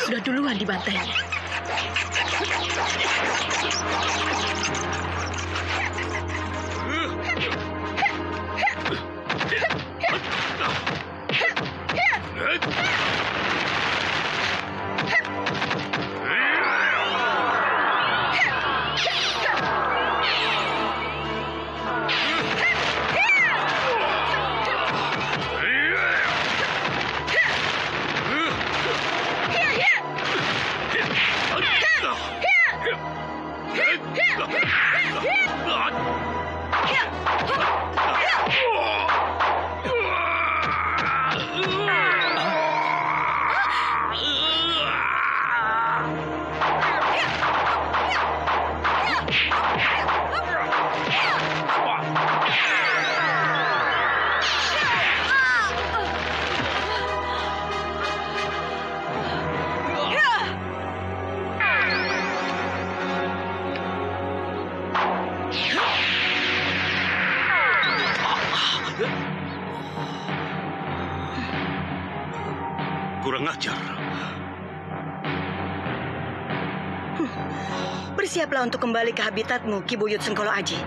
sudah duluan dibantainya. Kurang ajar. Bersiaplah untuk kembali ke habitatmu, Ki Buyut Sengkolo Aji.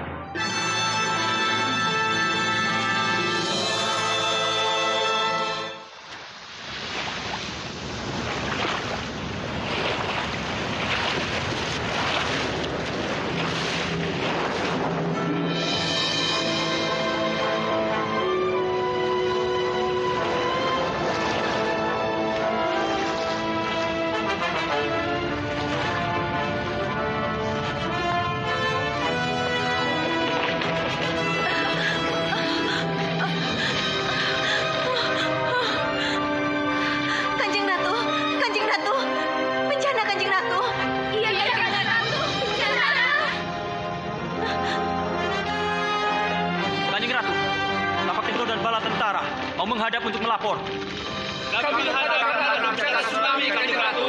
Menghadap untuk melapor. Kami menghadap karena bencana tsunami, Kanjeng Ratu.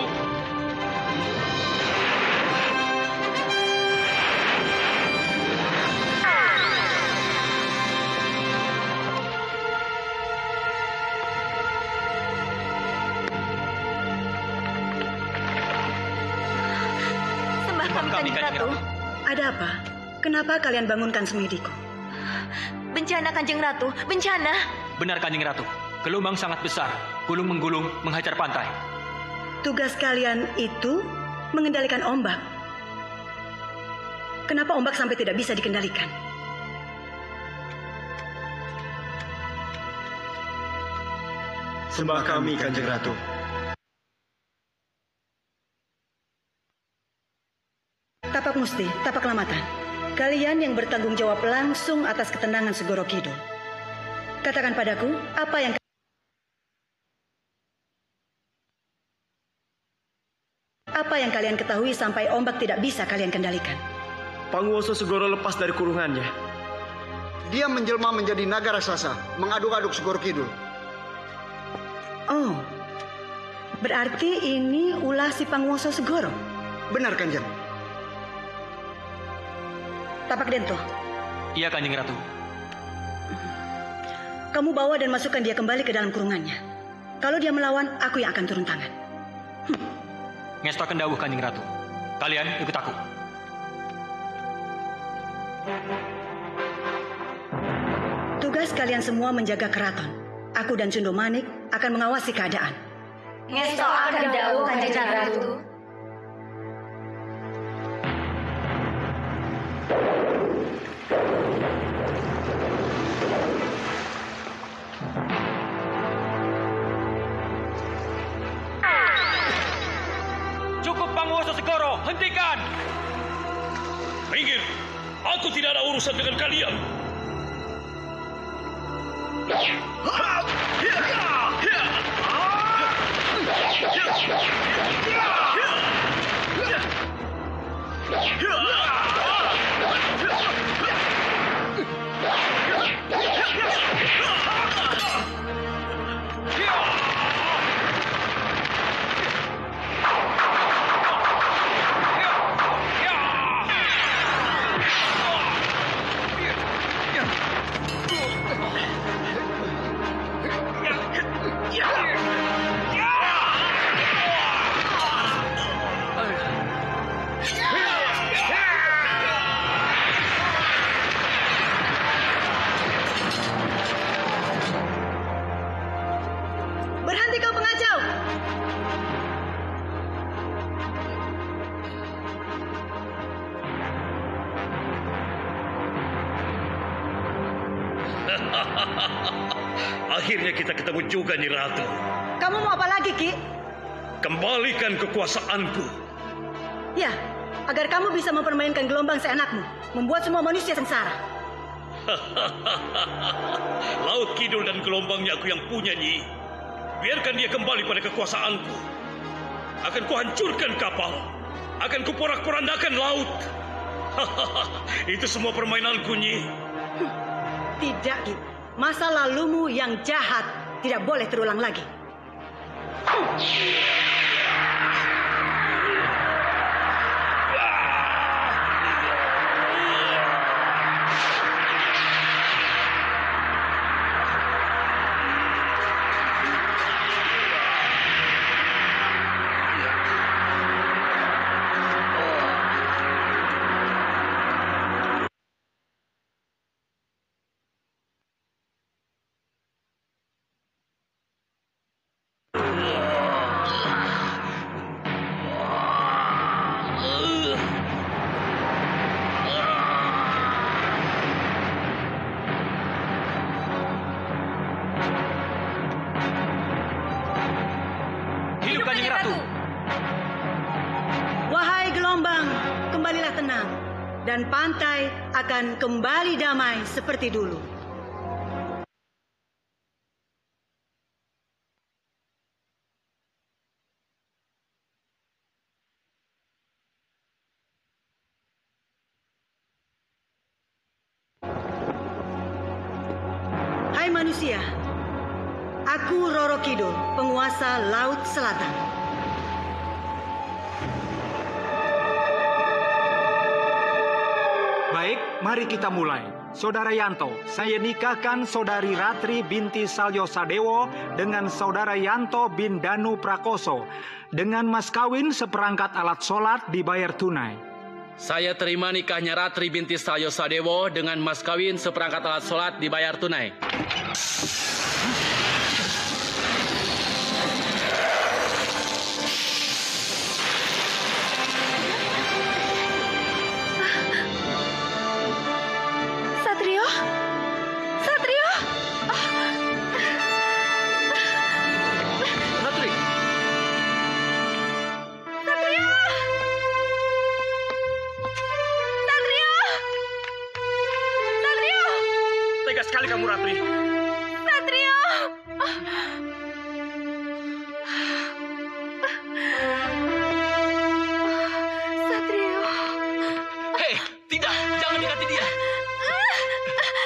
Sembah kami, Kanjeng Ratu. Ada apa? Kenapa kalian bangunkan semediku? Bencana, Kanjeng Ratu. Bencana. Benar, Kanjeng Ratu. Gelombang sangat besar. Gulung menggulung menghajar pantai. Tugas kalian itu mengendalikan ombak. Kenapa ombak sampai tidak bisa dikendalikan? Sembah kami, Kanjeng Ratu. Tapak Musti, Tapak Lamatan. Kalian yang bertanggung jawab langsung atas ketenangan Segoro Kidul. Katakan padaku, apa yang kalian ketahui sampai ombak tidak bisa kalian kendalikan? Panguwoso Segoro lepas dari kurungannya. Dia menjelma menjadi naga raksasa, mengaduk-aduk Segoro Kidul. Oh, berarti ini ulah si Panguwoso Segoro? Benar, Kanjeng. Tapak Dento. Iya, Kanjeng Ratu. Kamu bawa dan masukkan dia kembali ke dalam kurungannya. Kalau dia melawan, aku yang akan turun tangan. Ngestaken dawuh, Kanjeng Ratu. Kalian ikut aku. Tugas kalian semua menjaga keraton. Aku dan Cundo Manik akan mengawasi keadaan. Ngestaken dawuh, Kanjeng Ratu. Cukup, Panguwoso Segoro, hentikan! Minggir, aku tidak ada urusan dengan kalian. Akhirnya kita ketemu juga, Nyi Ratu. Kamu mau apa lagi, Ki? Kembalikan kekuasaanku. Ya, agar kamu bisa mempermainkan gelombang seenakmu, membuat semua manusia sengsara. Laut Kidul dan gelombangnya aku yang punya, Nyi. Biarkan dia kembali pada kekuasaanku. Akan kuhancurkan kapal. Akan kuporak-porandakan laut. Itu semua permainanku, Nyi. Tidak, Ki. Masa lalumu yang jahat tidak boleh terulang lagi. Hidup Kanjeng Ratu! Wahai gelombang, kembalilah tenang. Dan pantai akan kembali damai seperti dulu. Hai manusia, aku Roro Kidul, penguasa Laut Selatan. Baik, mari kita mulai. Saudara Yanto, saya nikahkan Saudari Ratri binti Salyo Sadewo dengan Saudara Yanto bin Danu Prakoso dengan mas kawin seperangkat alat sholat dibayar tunai. Saya terima nikahnya Ratri binti Salyo Sadewo dengan mas kawin seperangkat alat sholat dibayar tunai. Satrio? Satrio? Ratri! Satrio! Satrio! Satrio! Tega sekali kamu, Ratri. Satrio! Satrio! Hei, tidak! Jangan dekati dia!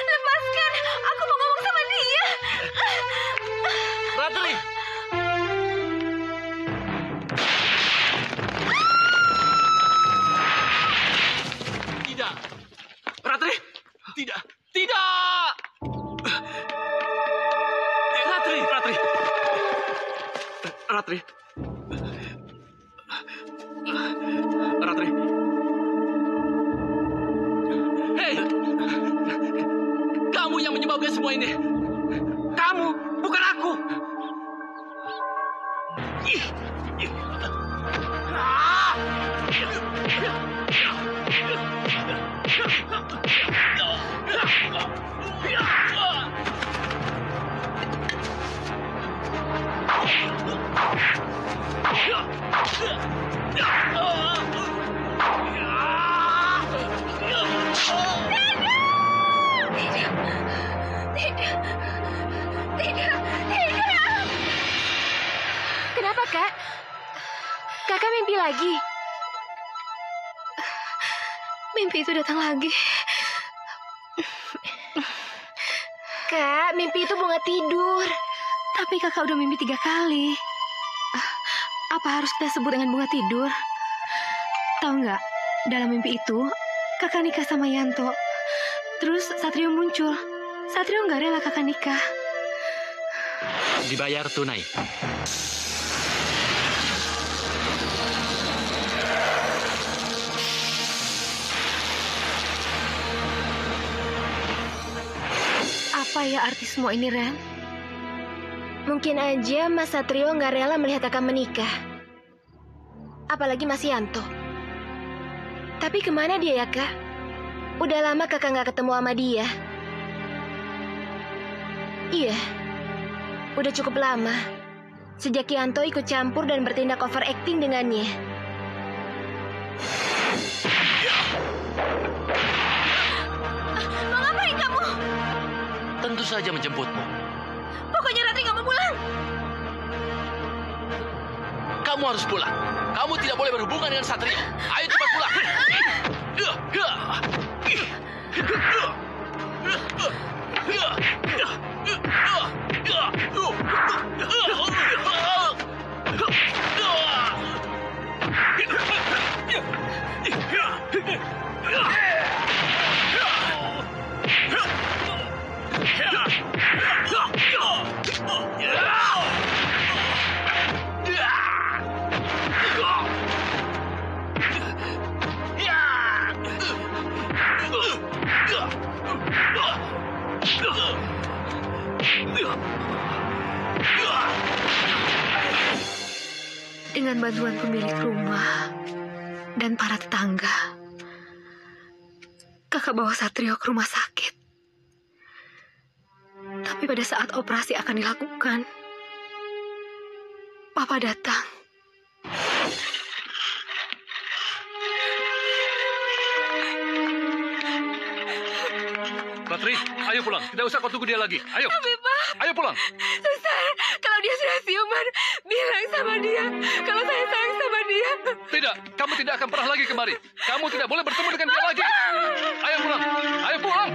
Lepaskan! Aku mau ngomong sama dia! Ratri! Tidak! Ratri! Tidak! Tidak! Ratri! Ratri. Ratri. Ratri. Hei! Kamu yang menyebabkan semua ini! Kamu, bukan aku. Tidak! Kenapa, Kak? Kakak mimpi lagi? Mimpi itu datang lagi. Kak, mimpi itu bunga tidur. Tapi kakak udah mimpi 3 kali. Apa harus kita sebut dengan bunga tidur? Tahu nggak, dalam mimpi itu, kakak nikah sama Yanto. Terus Satrio muncul. Satrio nggak rela kakak nikah. Dibayar tunai. Apa ya arti semua ini, Ren? Mungkin aja Mas Satrio nggak rela melihat kakak menikah. Apalagi Mas Yanto. Tapi kemana dia ya, Kak? Udah lama kakak nggak ketemu sama dia. Iya, udah cukup lama. Sejak Yanto ikut campur dan bertindak overacting dengannya. Mau ngapain kamu? Tentu saja menjemputmu. Pokoknya Ratri nggak mau pulang. Kamu harus pulang. Kamu tidak boleh berhubungan dengan Satrio. Ayo cepat pulang. Dengan bantuan pemilik rumah dan para tetangga, kakak bawa Satrio ke rumah sakit. Tapi pada saat operasi akan dilakukan, Papa datang. Ratri, ayo pulang. Tidak usah kau tunggu dia lagi. Ayo. Tapi Pak, Ayo pulang. Suster, kalau dia sudah siuman, bilang sama dia kalau saya sayang sama dia. Tidak, kamu tidak akan pernah lagi kemari. Kamu tidak boleh bertemu dengan dia lagi. Ayo pulang. Ayo pulang.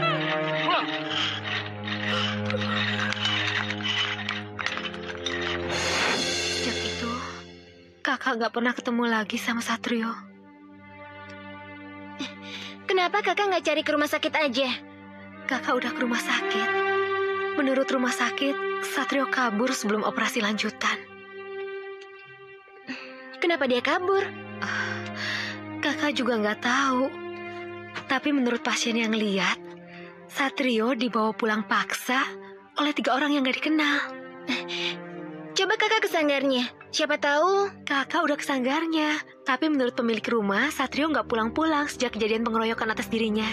Pulang. Sejak itu, kakak nggak pernah ketemu lagi sama Satrio. Kenapa kakak nggak cari ke rumah sakit aja? Kakak udah ke rumah sakit. Menurut rumah sakit, Satrio kabur sebelum operasi lanjutan. Kenapa dia kabur? Kakak juga nggak tahu. Tapi menurut pasien yang lihat, Satrio dibawa pulang paksa oleh 3 orang yang nggak dikenal. Coba kakak ke sanggarnya. Siapa tahu. Kakak udah ke sanggarnya. Tapi menurut pemilik rumah, Satrio nggak pulang-pulang sejak kejadian pengeroyokan atas dirinya.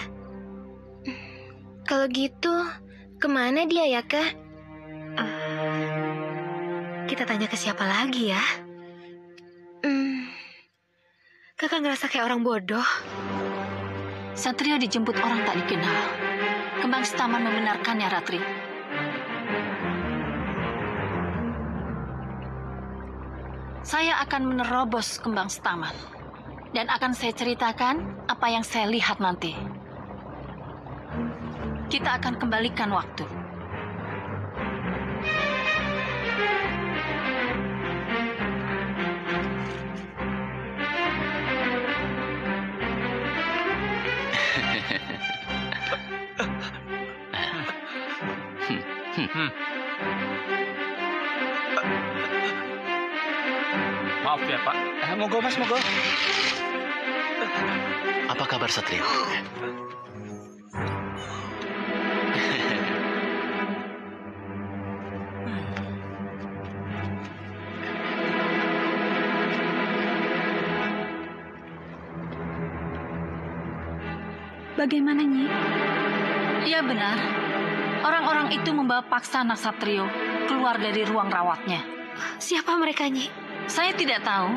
Kalau gitu, kemana dia ya, Kak? Kita tanya ke siapa lagi ya? Kakak ngerasa kayak orang bodoh. Satrio dijemput orang tak dikenal. Kembang Setaman membenarkannya, Ratri. Saya akan menerobos Kembang Setaman. Dan akan saya ceritakan apa yang saya lihat nanti. Kita akan kembalikan waktu. Maaf ya, Pak. Monggo, Mas, monggo. Apa kabar Satrio? Bagaimana, Nyi? Iya benar. Orang-orang itu membawa paksa anak Satrio keluar dari ruang rawatnya. Siapa mereka, Nyi? Saya tidak tahu.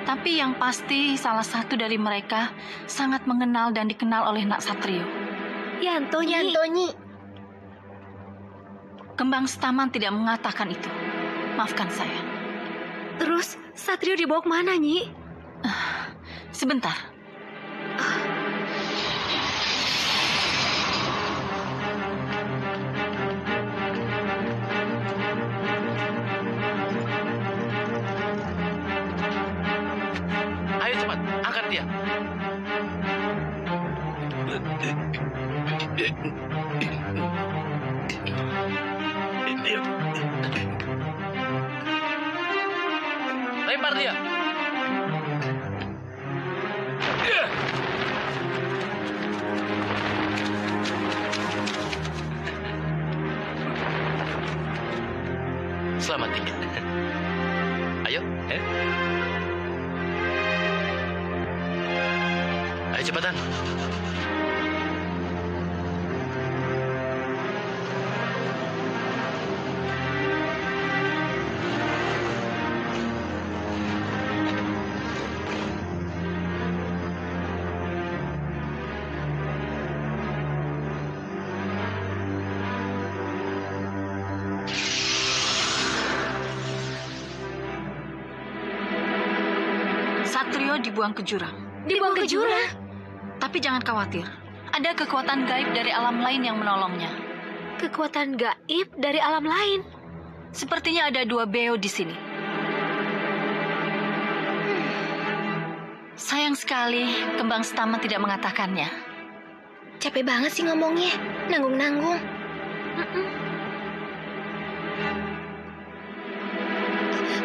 Tapi yang pasti salah satu dari mereka sangat mengenal dan dikenal oleh Nak Satrio. Yanto, Nyi. Kembang Setaman tidak mengatakan itu. Maafkan saya. Terus Satrio dibawa kemana, Nyi? Sebentar. Ayo cepat, angkat dia. Lempar dia. Selamat tinggal. Ayo, Ayo cepatan. Satrio dibuang ke jurang. Dibuang ke jurang? Tapi jangan khawatir. Ada kekuatan gaib dari alam lain yang menolongnya. Kekuatan gaib dari alam lain? Sepertinya ada 2 beo di sini. Sayang sekali, Kembang Staman tidak mengatakannya. Capek banget sih ngomongnya. Nanggung-nanggung.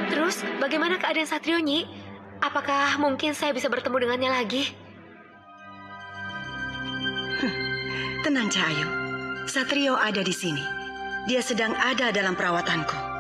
Terus, bagaimana keadaan Satrio, Nyi? Apakah mungkin saya bisa bertemu dengannya lagi? Tenang, Cahayu. Satrio ada di sini. Dia sedang ada dalam perawatanku.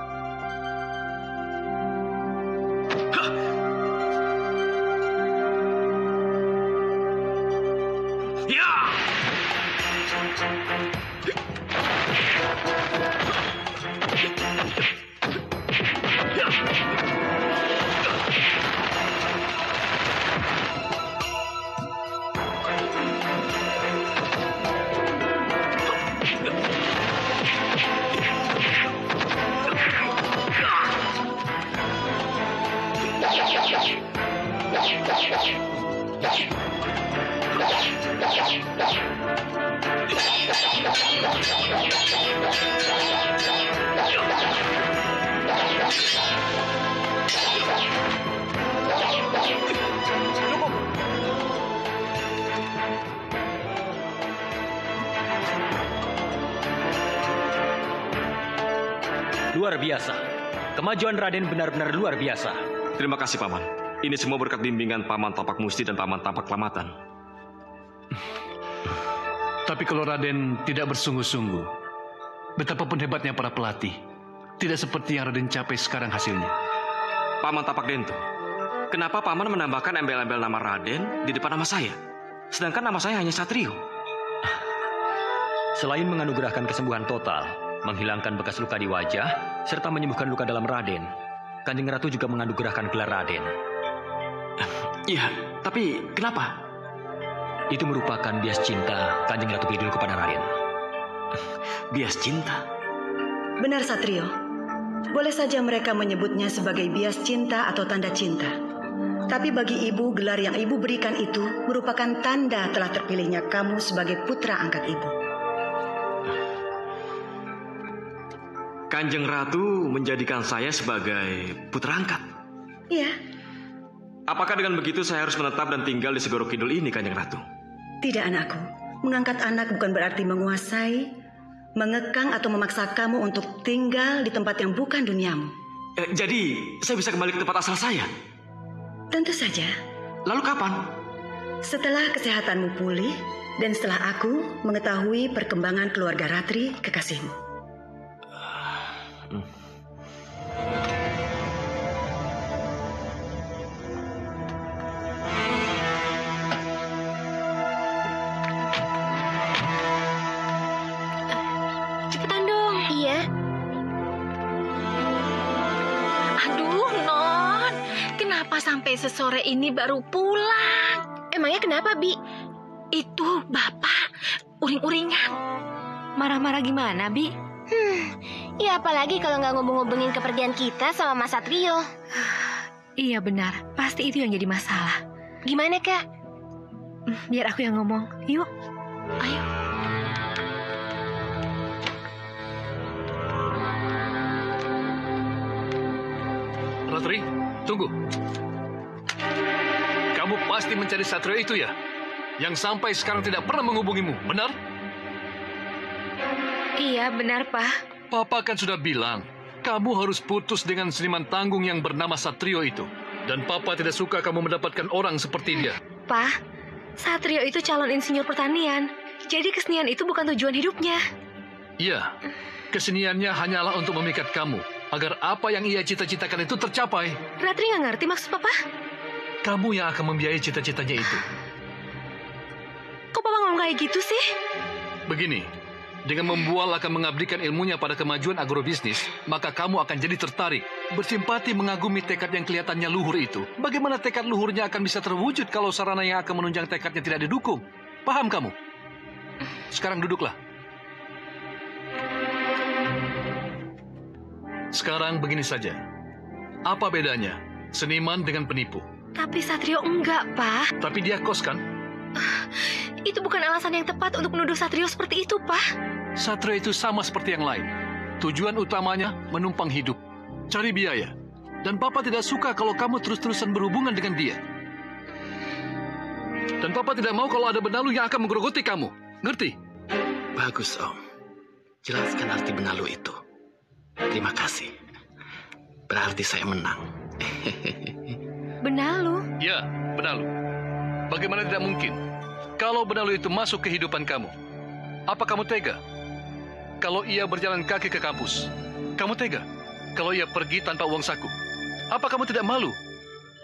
Luar biasa. Kemajuan Raden benar-benar luar biasa. Terima kasih, Paman. Ini semua berkat bimbingan Paman Tapak Musti dan Paman Tapak Kelamatan. Tapi kalau Raden tidak bersungguh-sungguh, betapapun hebatnya para pelatih, tidak seperti yang Raden capai sekarang hasilnya. Paman Tapak Dento, kenapa Paman menambahkan embel-embel nama Raden di depan nama saya? Sedangkan nama saya hanya Satrio. Selain menganugerahkan kesembuhan total, menghilangkan bekas luka di wajah, serta menyembuhkan luka dalam Raden, Kanjeng Ratu juga menganugerahkan gelar Raden. Iya, tapi kenapa? Itu merupakan bias cinta Kanjeng Ratu Kidul kepada Raden. Bias cinta? Benar, Satrio. Boleh saja mereka menyebutnya sebagai bias cinta atau tanda cinta. Tapi bagi ibu, gelar yang ibu berikan itu merupakan tanda telah terpilihnya kamu sebagai putra angkat ibu. Kanjeng Ratu menjadikan saya sebagai putra angkat. Iya. Apakah dengan begitu saya harus menetap dan tinggal di Segoro Kidul ini, Kanjeng Ratu? Tidak, anakku. Mengangkat anak bukan berarti menguasai, mengekang atau memaksa kamu untuk tinggal di tempat yang bukan duniamu. Jadi, saya bisa kembali ke tempat asal saya? Tentu saja. Lalu kapan? Setelah kesehatanmu pulih dan setelah aku mengetahui perkembangan keluarga Ratri, kekasihmu. Cepetan dong. Iya. Aduh, Non. Kenapa sampai sesore ini baru pulang? Emangnya kenapa, Bi? Itu Bapak uring-uringan. Marah-marah gimana, Bi? Ya apalagi kalau nggak ngubung-ngubungin kepergian kita sama Mas Satrio. Iya benar, pasti itu yang jadi masalah. Gimana, Kak? Biar aku yang ngomong. Yuk. Ayo. Ratri, tunggu. Kamu pasti mencari Satrio itu ya? Yang sampai sekarang tidak pernah menghubungimu, benar? Iya, benar, Pak. Papa kan sudah bilang, kamu harus putus dengan seniman tanggung yang bernama Satrio itu. Dan Papa tidak suka kamu mendapatkan orang seperti dia. Pak, Satrio itu calon insinyur pertanian. Jadi kesenian itu bukan tujuan hidupnya. Iya, keseniannya hanyalah untuk memikat kamu, agar apa yang ia cita-citakan itu tercapai. Ratri nggak ngerti maksud Papa? Kamu yang akan membiayai cita-citanya itu. Kok Papa ngomong kayak gitu sih? Begini, dengan membual akan mengabdikan ilmunya pada kemajuan agrobisnis, maka kamu akan jadi tertarik, bersimpati mengagumi tekad yang kelihatannya luhur itu. Bagaimana tekad luhurnya akan bisa terwujud kalau sarana yang akan menunjang tekadnya tidak didukung? Paham kamu? Sekarang duduklah. Sekarang begini saja. Apa bedanya seniman dengan penipu? Tapi Satrio enggak, Pak. Tapi dia kos kan? Itu bukan alasan yang tepat untuk menuduh Satrio seperti itu, Pak. Satrio itu sama seperti yang lain. Tujuan utamanya menumpang hidup, cari biaya. Dan Papa tidak suka kalau kamu terus-terusan berhubungan dengan dia. Dan Papa tidak mau kalau ada benalu yang akan menggerogoti kamu. Ngerti? Bagus, Om. Jelaskan arti benalu itu. Terima kasih. Berarti saya menang. Benalu? Ya, benalu. Bagaimana tidak mungkin? Kalau benalu itu masuk ke kehidupan kamu, apa kamu tega? Kalau ia berjalan kaki ke kampus, kamu tega? Kalau ia pergi tanpa uang saku, apa kamu tidak malu?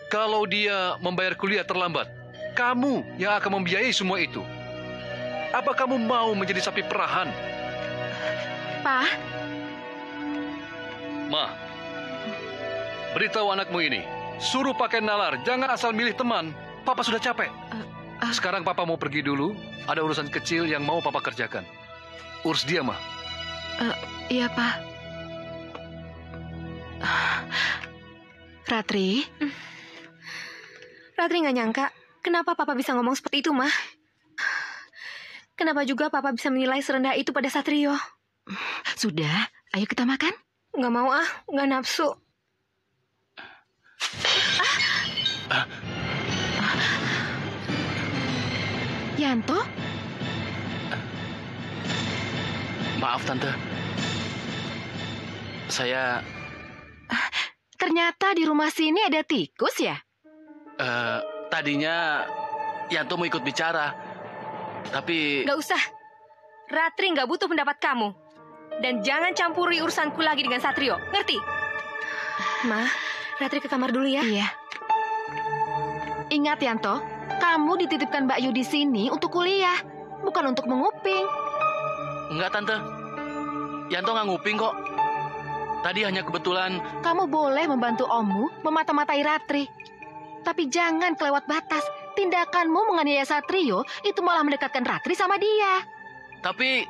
Kalau dia membayar kuliah terlambat, kamu yang akan membiayai semua itu. Apa kamu mau menjadi sapi perahan? Pak. Ma, beritahu anakmu ini, suruh pakai nalar, jangan asal milih teman. Papa sudah capek. Sekarang Papa mau pergi dulu, ada urusan kecil yang mau Papa kerjakan. Urus dia, Ma. Iya, Pak. Ratri? Ratri nggak nyangka, kenapa Papa bisa ngomong seperti itu, Ma? Kenapa juga Papa bisa menilai serendah itu pada Satrio? Sudah, ayo kita makan. Nggak mau nggak nafsu. Yanto? Maaf, Tante. Saya... Ternyata di rumah sini ada tikus ya? Tadinya Yanto mau ikut bicara. Tapi... Nggak usah. Ratri nggak butuh pendapat kamu. Dan jangan campuri urusanku lagi dengan Satrio. Ngerti? Ma, Ratri ke kamar dulu ya. Iya. Ingat, Yanto. Kamu dititipkan Mbak Yu di sini untuk kuliah, bukan untuk menguping. Enggak, Tante. Yanto nggak nguping kok. Tadi hanya kebetulan... Kamu boleh membantu Ommu memata-matai Ratri. Tapi jangan kelewat batas. Tindakanmu menganiaya Satrio itu malah mendekatkan Ratri sama dia. Tapi...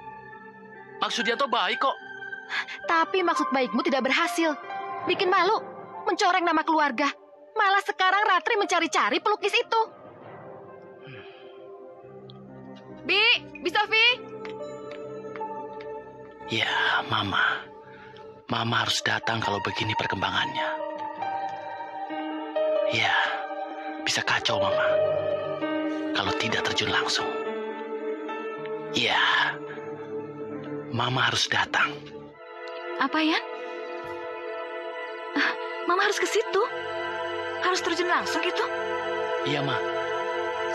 maksud Yanto baik kok. Tapi maksud baikmu tidak berhasil. Bikin malu, mencoreng nama keluarga. Malah sekarang Ratri mencari-cari pelukis itu. Bi, Sofi. Ya, Mama. Mama harus datang kalau begini perkembangannya. Ya, bisa kacau Mama. Kalau tidak terjun langsung. Ya, Mama harus datang. Apa ya? Mama harus ke situ? Harus terjun langsung gitu? Iya, Ma.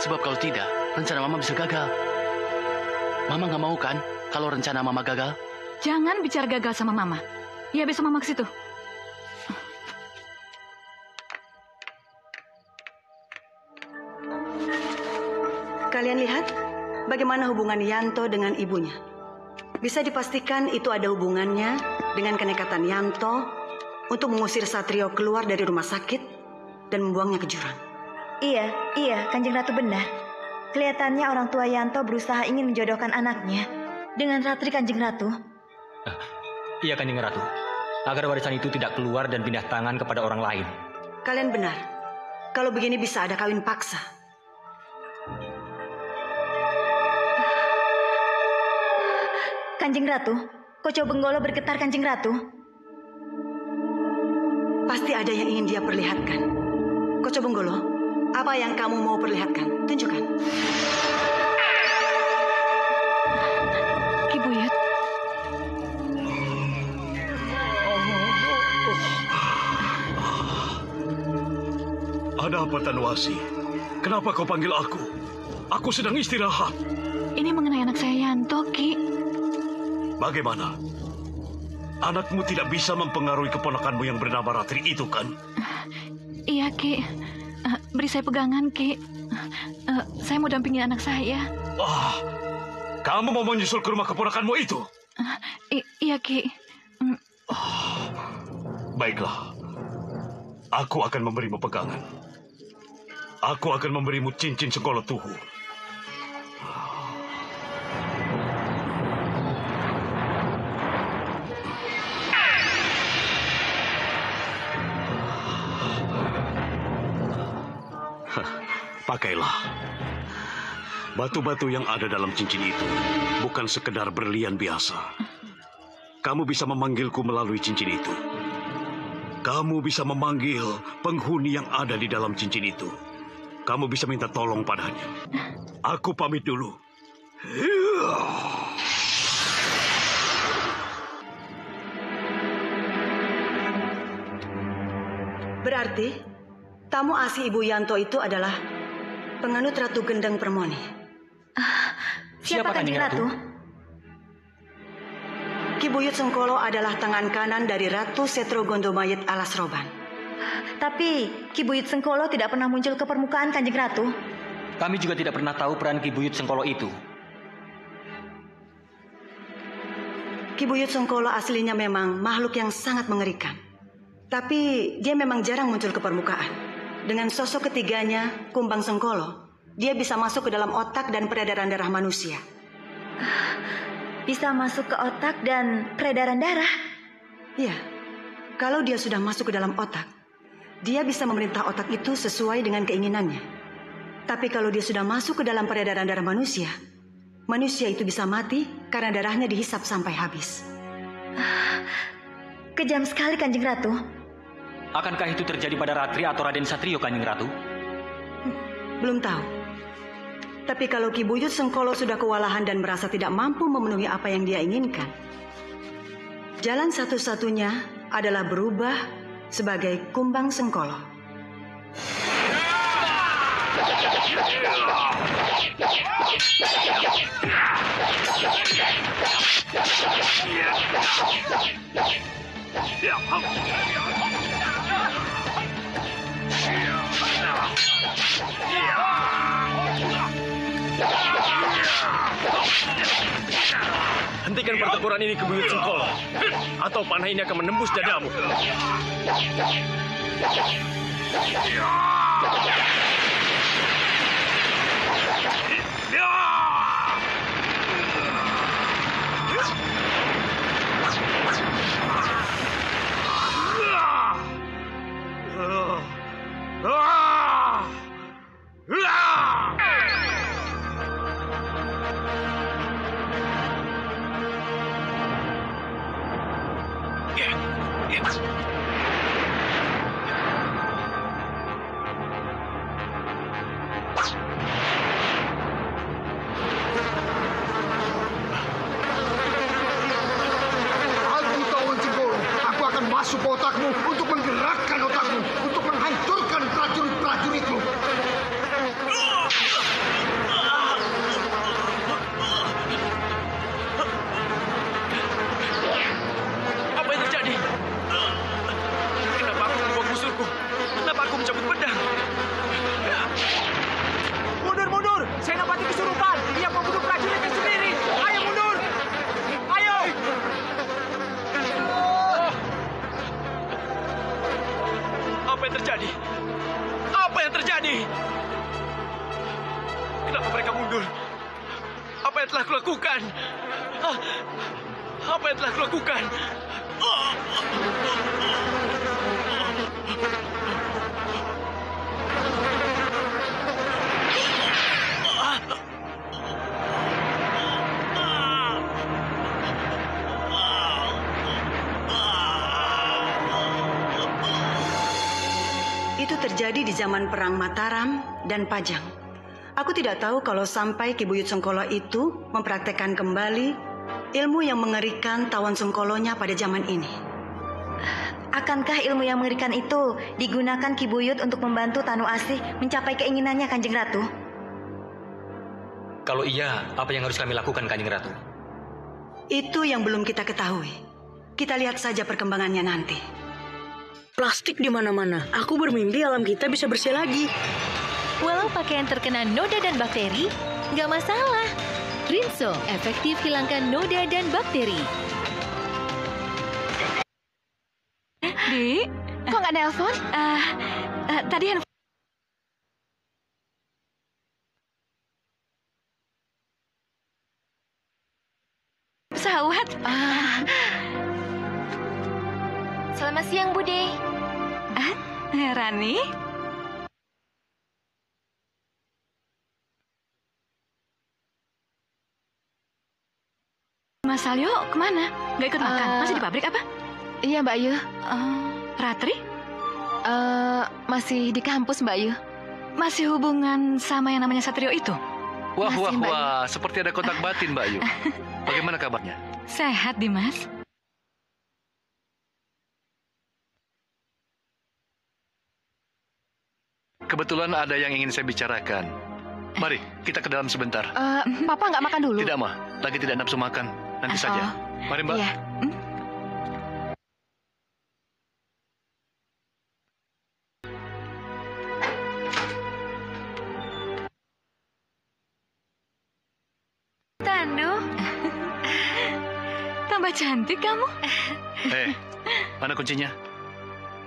Sebab kalau tidak, rencana Mama bisa gagal. Mama nggak mau kan kalau rencana Mama gagal? Jangan bicara gagal sama Mama. Ya, besok Mama ke situ. Kalian lihat bagaimana hubungan Yanto dengan ibunya. Bisa dipastikan itu ada hubungannya dengan kenekatan Yanto untuk mengusir Satrio keluar dari rumah sakit dan membuangnya ke jurang. Iya, Kanjeng Ratu benar. Kelihatannya orang tua Yanto berusaha ingin menjodohkan anaknya dengan Ratri, Kanjeng Ratu. Iya, Kanjeng Ratu. Agar warisan itu tidak keluar dan pindah tangan kepada orang lain. Kalian benar. Kalau begini bisa ada kawin paksa. Kanjeng Ratu, Koco Benggolo bergetar, Kanjeng Ratu. Pasti ada yang ingin dia perlihatkan. Koco Benggolo, apa yang kamu mau perlihatkan? Tunjukkan. Ki Buyut. Ada apa, Tanwasi? Kenapa kau panggil aku? Aku sedang istirahat. Ini mengenai anak saya, Yanto, Ki. Bagaimana? Anakmu tidak bisa mempengaruhi keponakanmu yang bernama Ratri itu, kan? Iya, Ki. Beri saya pegangan, Ki. Saya mau dampingin anak saya. Wah, kamu mau menyusul ke rumah keponakanmu itu? Iya, Ki. Baiklah. Aku akan memberimu pegangan. Aku akan memberimu cincin Segala Tuhu. Pakailah. Batu-batu yang ada dalam cincin itu bukan sekedar berlian biasa. Kamu bisa memanggilku melalui cincin itu. Kamu bisa memanggil penghuni yang ada di dalam cincin itu. Kamu bisa minta tolong padanya. Aku pamit dulu. Berarti tamu asli Ibu Yanto itu adalah penganut Ratu Gendeng Permoni. Siapa Kanjeng Ratu? Ki Buyut Sengkolo adalah tangan kanan dari Ratu Setro Gondomayit Alas Roban. Tapi Ki Buyut Sengkolo tidak pernah muncul ke permukaan, Kanjeng Ratu. Kami juga tidak pernah tahu peran Ki Buyut Sengkolo itu. Ki Buyut Sengkolo aslinya memang makhluk yang sangat mengerikan. Tapi dia memang jarang muncul ke permukaan. Dengan sosok ketiganya, Kumbang Sengkolo, dia bisa masuk ke dalam otak dan peredaran darah manusia. Bisa masuk ke otak dan peredaran darah? Iya. Kalau dia sudah masuk ke dalam otak, dia bisa memerintah otak itu sesuai dengan keinginannya. Tapi kalau dia sudah masuk ke dalam peredaran darah manusia, manusia itu bisa mati karena darahnya dihisap sampai habis. Kejam sekali, Kanjeng Ratu. Akankah itu terjadi pada Ratri atau Raden Satrio, Kanjeng Ratu? Belum tahu. Tapi kalau Ki Buyut Sengkolo sudah kewalahan dan merasa tidak mampu memenuhi apa yang dia inginkan, jalan satu-satunya adalah berubah sebagai Kumbang Sengkolo. Hentikan pertempuran ini, Ki Buyut Sengkolo, atau panah ini akan menembus dadamu. Masuk ke otakmu untuk menggerakkan otakmu, untuk menghancurkan prajurit-prajuritmu. Apa yang terjadi? Kenapa aku membuang musuhku? Kenapa aku mencabut pedang? Mundur, mundur! Senopati kesurupan! Dia membunuh prajuritnya sendiri! Ayo mundur! Ayo! Apa yang terjadi? Apa yang terjadi? Kenapa mereka mundur? Apa yang telah kulakukan? Apa yang telah kulakukan? Itu terjadi di zaman Perang Mataram dan Pajang. Aku tidak tahu kalau sampai Ki Buyut Sengkolo itu mempraktekkan kembali ilmu yang mengerikan Tawon Sengkolonya pada zaman ini. Akankah ilmu yang mengerikan itu digunakan Ki Buyut untuk membantu Tanu Asih mencapai keinginannya, Kanjeng Ratu? Kalau iya, apa yang harus kami lakukan, Kanjeng Ratu? Itu yang belum kita ketahui. Kita lihat saja perkembangannya nanti. Plastik di mana-mana. Aku bermimpi alam kita bisa bersih lagi. Walau pakaian terkena noda dan bakteri, nggak masalah. Rinso efektif hilangkan noda dan bakteri. Di, kok nggak nelpon? Tadi handphone. Pesawat. Selamat siang, Bude. Rani? Mas Salyo kemana? Nggak ikut makan? Masih di pabrik apa? Iya, Mbak Yu. Ratri? Masih di kampus, Mbak Yu. Masih hubungan sama yang namanya Satrio itu? Wah, seperti ada kontak batin, Mbak Yu. Bagaimana kabarnya? Sehat, Dimas. Kebetulan ada yang ingin saya bicarakan. Mari, kita ke dalam sebentar. Papa nggak makan dulu? Tidak, Ma. Lagi tidak nafsu makan. Nanti saja. Mari, Mbak. Iya. Tanu. Tambah cantik kamu. Mana kuncinya?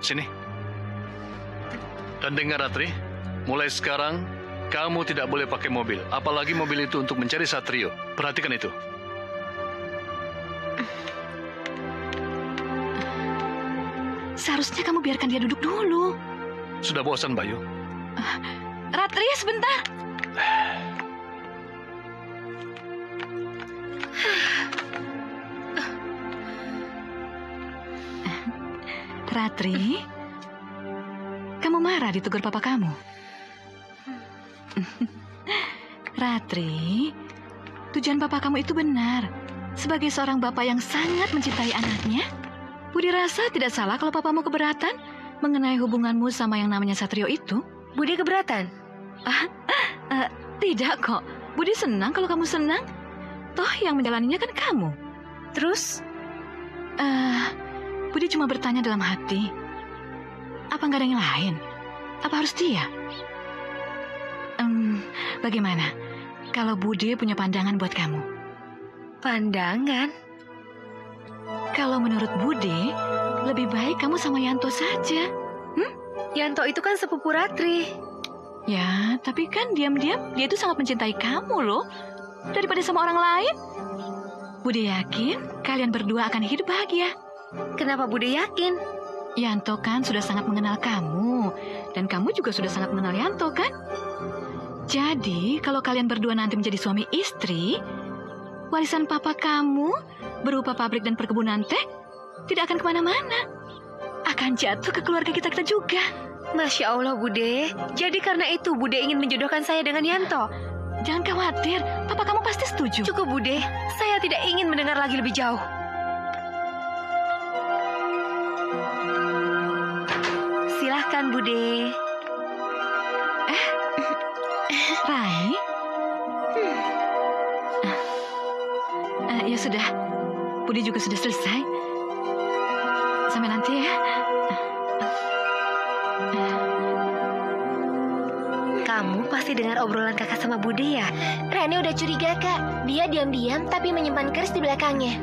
Sini. Dan dengar, Ratri, mulai sekarang kamu tidak boleh pakai mobil. Apalagi mobil itu untuk mencari Satrio. Perhatikan itu. Seharusnya kamu biarkan dia duduk dulu. Sudah bosan, Bayu? Ratri, sebentar. Ratri, kamu marah ditegur papa kamu? Ratri, tujuan papa kamu itu benar. Sebagai seorang bapak yang sangat mencintai anaknya, Budi rasa tidak salah kalau papamu keberatan mengenai hubunganmu sama yang namanya Satrio itu. Budi keberatan? Tidak kok. Budi senang kalau kamu senang. Toh yang menjalaninya kan kamu. Terus? Budi cuma bertanya dalam hati. Apa nggak ada yang lain? Apa harus dia? Bagaimana kalau Budi punya pandangan buat kamu? Pandangan? Kalau menurut Budi, lebih baik kamu sama Yanto saja. Yanto itu kan sepupu Ratri. Ya, tapi kan diam-diam dia itu sangat mencintai kamu loh. Daripada sama orang lain. Budi yakin kalian berdua akan hidup bahagia. Kenapa Budi yakin? Yanto kan sudah sangat mengenal kamu. Dan kamu juga sudah sangat mengenal Yanto kan? Jadi, kalau kalian berdua nanti menjadi suami istri, warisan papa kamu berupa pabrik dan perkebunan teh tidak akan kemana-mana. Akan jatuh ke keluarga kita juga. Masya Allah, Bude. Jadi karena itu Bude ingin menjodohkan saya dengan Yanto. Jangan khawatir, papa kamu pasti setuju. Cukup, Bude. Saya tidak ingin mendengar lagi lebih jauh. Silahkan, Bude. Rai? Ya sudah, Budi juga sudah selesai. Sampai nanti ya. Kamu pasti dengar obrolan kakak sama Budi ya? Rani udah curiga, Kak. Dia diam-diam tapi menyimpan keris di belakangnya.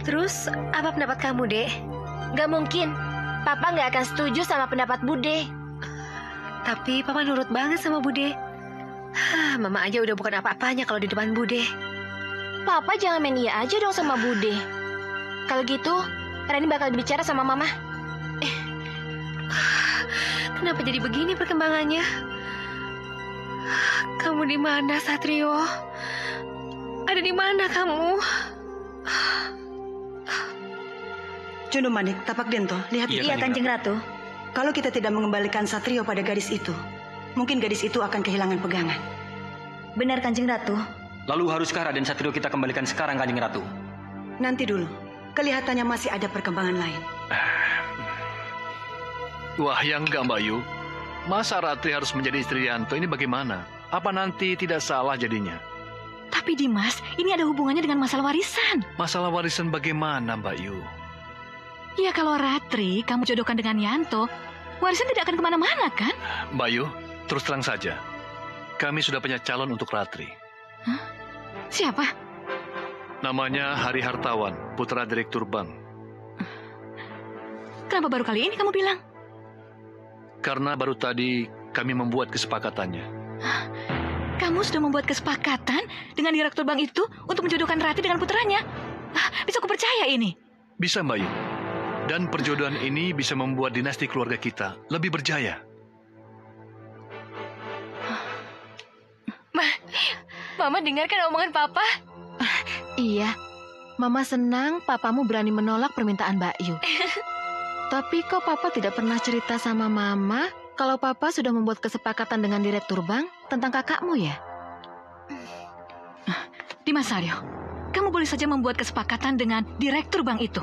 Terus, apa pendapat kamu, Dek? Gak mungkin. Papa gak akan setuju sama pendapat Bude. Tapi Papa nurut banget sama Bude. Mama aja udah bukan apa-apanya kalau di depan Bude. Papa jangan main iya aja dong sama Bude. Kalau gitu, Rani bakal bicara sama Mama. Kenapa jadi begini perkembangannya? Kamu di mana, Satrio? Ada di mana kamu? Cundu Manik, Tapak Dento, lihat Iya, Kanjeng Ratu. Kalau kita tidak mengembalikan Satrio pada gadis itu, mungkin gadis itu akan kehilangan pegangan. Benar, Kanjeng Ratu. Lalu haruskah Raden Satrio kita kembalikan sekarang, Kanjeng Ratu? Nanti dulu. Kelihatannya masih ada perkembangan lain. Wah, ya enggak, Mbak Yu. Masa Ratri harus menjadi istri Yanto? Ini bagaimana? Apa nanti tidak salah jadinya? Tapi Dimas, ini ada hubungannya dengan masalah warisan. Masalah warisan bagaimana, Mbak Yu? Ya kalau Ratri kamu jodohkan dengan Yanto, warisan tidak akan kemana-mana kan? Mbak Yu, terus terang saja. Kami sudah punya calon untuk Ratri. Hah? Siapa? Namanya Hari Hartawan, putra direktur bank. Kenapa baru kali ini kamu bilang? Karena baru tadi kami membuat kesepakatannya. Kamu sudah membuat kesepakatan dengan direktur bank itu untuk menjodohkan Ratri dengan putranya? Bisa aku percaya ini? Bisa, Mbak Yu. Dan perjodohan ini bisa membuat dinasti keluarga kita lebih berjaya. Mama dengarkan omongan Papa. Iya, Mama senang papamu berani menolak permintaan Mbak Yu. Tapi kok Papa tidak pernah cerita sama Mama kalau Papa sudah membuat kesepakatan dengan direktur bank tentang kakakmu ya? Dimas Aryo, kamu boleh saja membuat kesepakatan dengan direktur bank itu.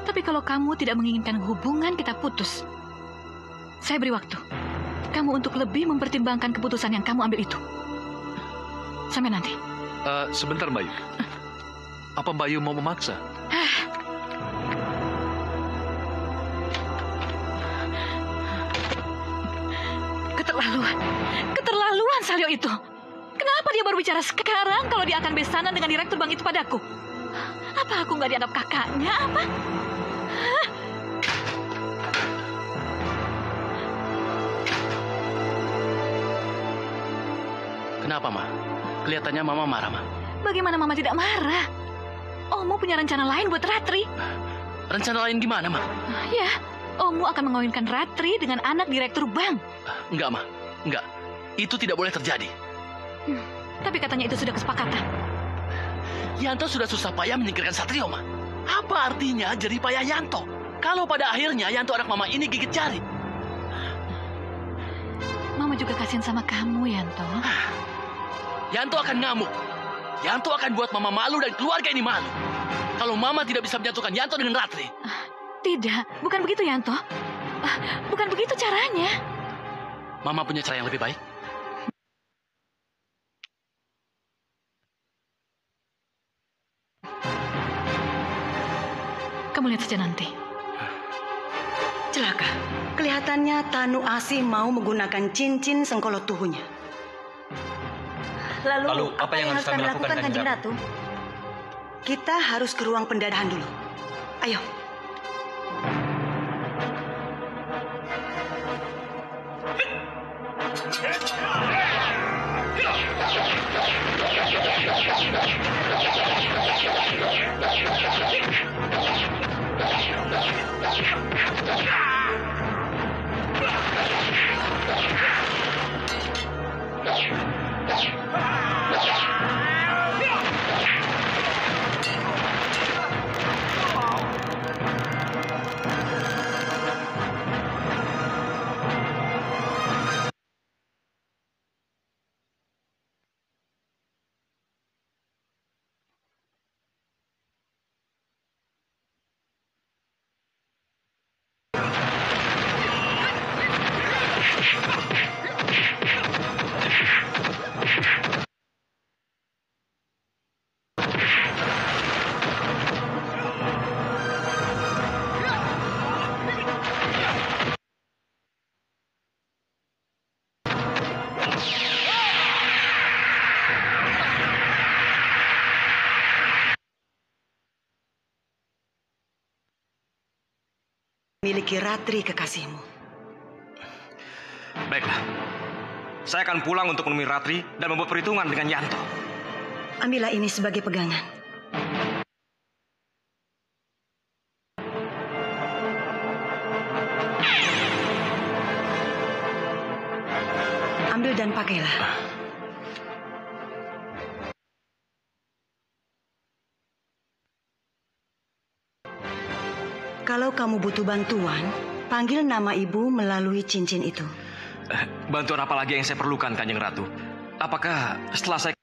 Tapi kalau kamu tidak menginginkan hubungan kita putus, saya beri waktu kamu untuk lebih mempertimbangkan keputusan yang kamu ambil itu. Sampai nanti. Sebentar, Mbak Yu. Apa Mbak Yu mau memaksa? Keterlaluan Salyo itu. Kenapa dia baru bicara sekarang kalau dia akan besanan dengan direktur bank itu padaku? Apa aku nggak dianggap kakaknya, apa? Kenapa, Ma? Kelihatannya Mama marah, Ma. Bagaimana Mama tidak marah? Omu punya rencana lain buat Ratri. Rencana lain gimana, Ma? Ya, Omu akan mengawinkan Ratri dengan anak direktur bank. Enggak, Ma. Enggak. Itu tidak boleh terjadi. Tapi katanya itu sudah kesepakatan. Yanto sudah susah payah menyingkirkan Satrio, Ma. Apa artinya jerih payah Yanto? Kalau pada akhirnya Yanto anak Mama ini gigit jari. Mama juga kasihan sama kamu, Yanto. Yanto akan ngamuk. Yanto akan buat Mama malu dan keluarga ini malu. Kalau Mama tidak bisa menyatukan Yanto dengan Ratri. Tidak, bukan begitu, Yanto. Bukan begitu caranya. Mama punya cara yang lebih baik. Kamu lihat saja nanti. Celaka. Kelihatannya Tanu Asi mau menggunakan cincin sengkolot tuhunya. Lalu apa yang harus kami lakukan, Kanjeng Ratu? Kita harus ke ruang pendadahan dulu. Ayo. Miliki Ratri kekasihmu. Baiklah. Saya akan pulang untuk menemui Ratri dan membuat perhitungan dengan Yanto. Ambillah ini sebagai pegangan. Ambil dan pakailah. Kalau kamu butuh bantuan, panggil nama ibu melalui cincin itu. Bantuan apa lagi yang saya perlukan, Kanjeng Ratu? Apakah setelah saya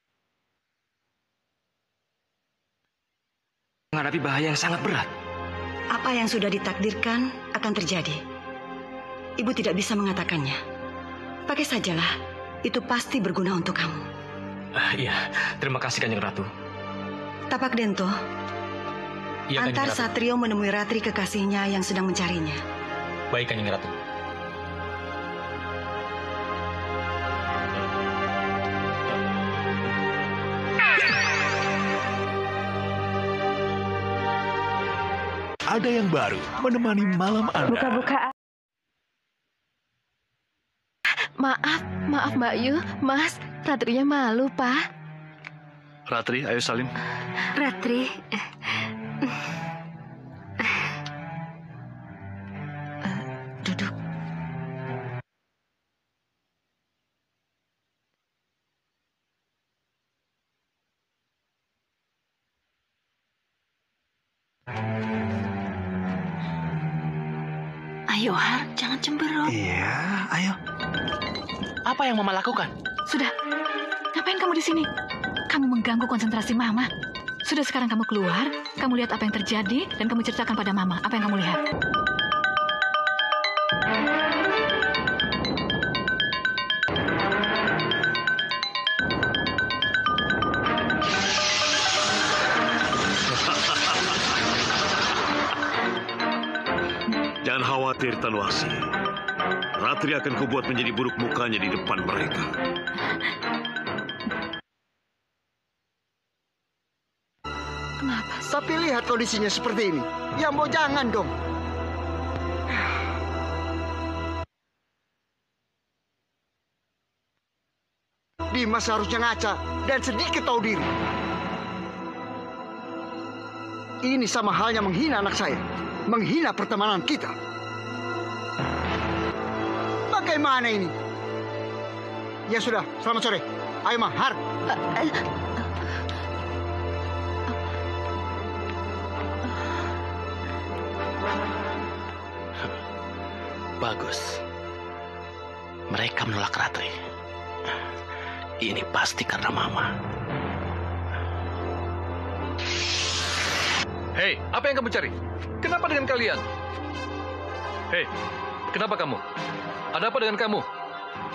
menghadapi bahaya yang sangat berat? Apa yang sudah ditakdirkan akan terjadi. Ibu tidak bisa mengatakannya. Pakai sajalah, itu pasti berguna untuk kamu. Iya, terima kasih Kanjeng Ratu. Tapak Dento. Ya, antar Satrio menemui Ratri kekasihnya yang sedang mencarinya. Baik, Kanjeng Ratu. Ada yang baru menemani malam Anda. Buka-buka. Maaf Mbak Yu, Mas, Ratrinya malu, Pak. Ratri, ayo salim. Ratri. Duduk. Ayo, Har, jangan cemberut. Iya, ayo. Apa yang Mama lakukan? Sudah, ngapain kamu di sini? Kamu mengganggu konsentrasi Mama. Sudah, sekarang kamu keluar, kamu lihat apa yang terjadi, dan kamu ceritakan pada Mama apa yang kamu lihat. Jangan khawatir, Tanwasi. Ratri akan kubuat menjadi buruk mukanya di depan mereka. Kenapa? Tapi lihat kondisinya seperti ini. Ya mau jangan dong. Dimas harusnya ngaca dan sedikit tahu diri. Ini sama halnya menghina anak saya. Menghina pertemanan kita. Bagaimana ini? Ya sudah, selamat sore. Ayo, Mahar. Bagus. Mereka menolak Ratri. Ini pasti karena Mama. Hei, apa yang kamu cari? Kenapa dengan kalian? Hei, kenapa kamu? Ada apa dengan kamu?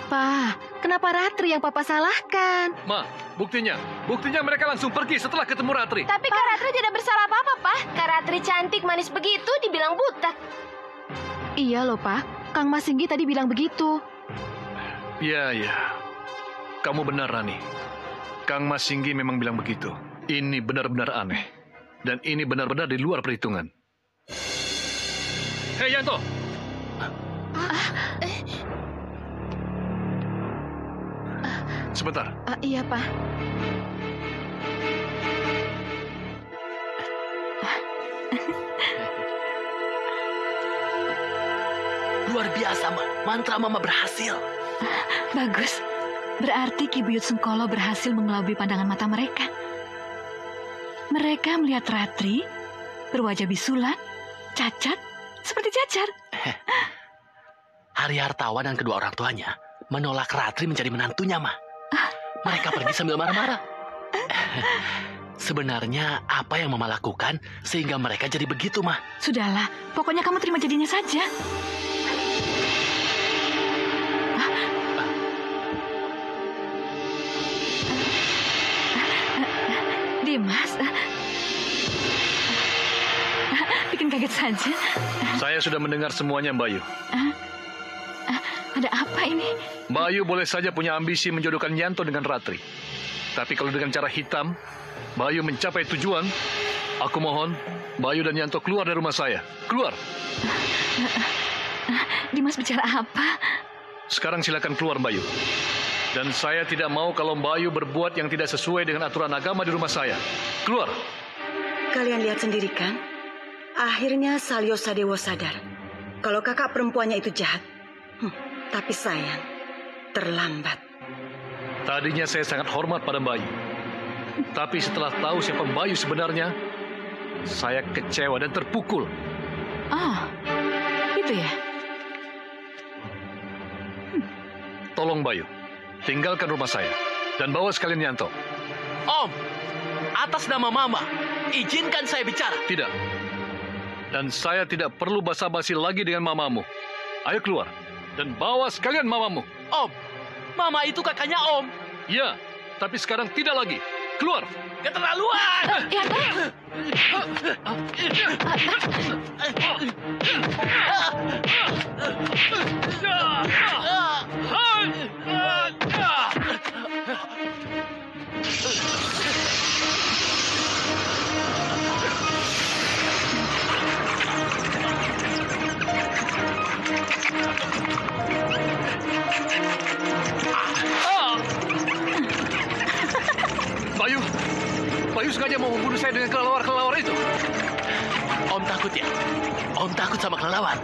Pa, kenapa Ratri yang Papa salahkan? Ma, buktinya. Buktinya mereka langsung pergi setelah ketemu Ratri. Tapi Kak Ratri tidak bersalah apa-apa, Pa. Kak Ratri cantik, manis begitu, dibilang buta. Iya loh, Pa. Kang Mas Singgi tadi bilang begitu. Iya. Kamu benar, Rani. Kang Mas Singgi memang bilang begitu. Ini benar-benar aneh. Dan ini benar-benar di luar perhitungan. Hei, Yanto! Sebentar. Iya, Pak. Luar biasa, Ma. Mantra Mama berhasil. Bagus. Berarti Ki Buyut Sengkolo berhasil mengelabui pandangan mata mereka. Mereka melihat Ratri berwajah bisulan, cacat, seperti cacar. Hari Hartawan dan kedua orang tuanya menolak Ratri menjadi menantunya, Ma. Mereka pergi sambil marah-marah. Sebenarnya apa yang Mama lakukan sehingga mereka jadi begitu, Ma? Sudahlah, pokoknya kamu terima jadinya saja. Dimas, bikin kaget saja. Saya sudah mendengar semuanya, Mbak Ayu. Ada apa ini? Mbak Ayu boleh saja punya ambisi menjodohkan Yanto dengan Ratri. Tapi kalau dengan cara hitam, Mbak Ayu mencapai tujuan, aku mohon Mbak Ayu dan Yanto keluar dari rumah saya. Keluar! Dimas bicara apa? Sekarang silakan keluar, Mbak Ayu. Dan saya tidak mau kalau Mbak Ayu berbuat yang tidak sesuai dengan aturan agama di rumah saya. Keluar! Kalian lihat sendiri kan? Akhirnya Salyo Sadewo sadar kalau kakak perempuannya itu jahat. Tapi sayang, terlambat. Tadinya saya sangat hormat pada Mbak Ayu. Tapi setelah tahu siapa Mbak Ayu sebenarnya, saya kecewa dan terpukul. Oh, itu ya? Tolong Mbak Ayu, tinggalkan rumah saya dan bawa sekalian Yanto. Om, atas nama Mama, izinkan saya bicara. Tidak. Dan saya tidak perlu basa-basi lagi dengan mamamu. Ayo keluar dan bawa sekalian mamamu. Om, Mama itu kakaknya Om. Ya, tapi sekarang tidak lagi. Keluar. Keterlaluan. Bayu sengaja mau membunuh saya dengan kelelawar-kelelawar itu. Om takut ya? Om takut sama kelelawar.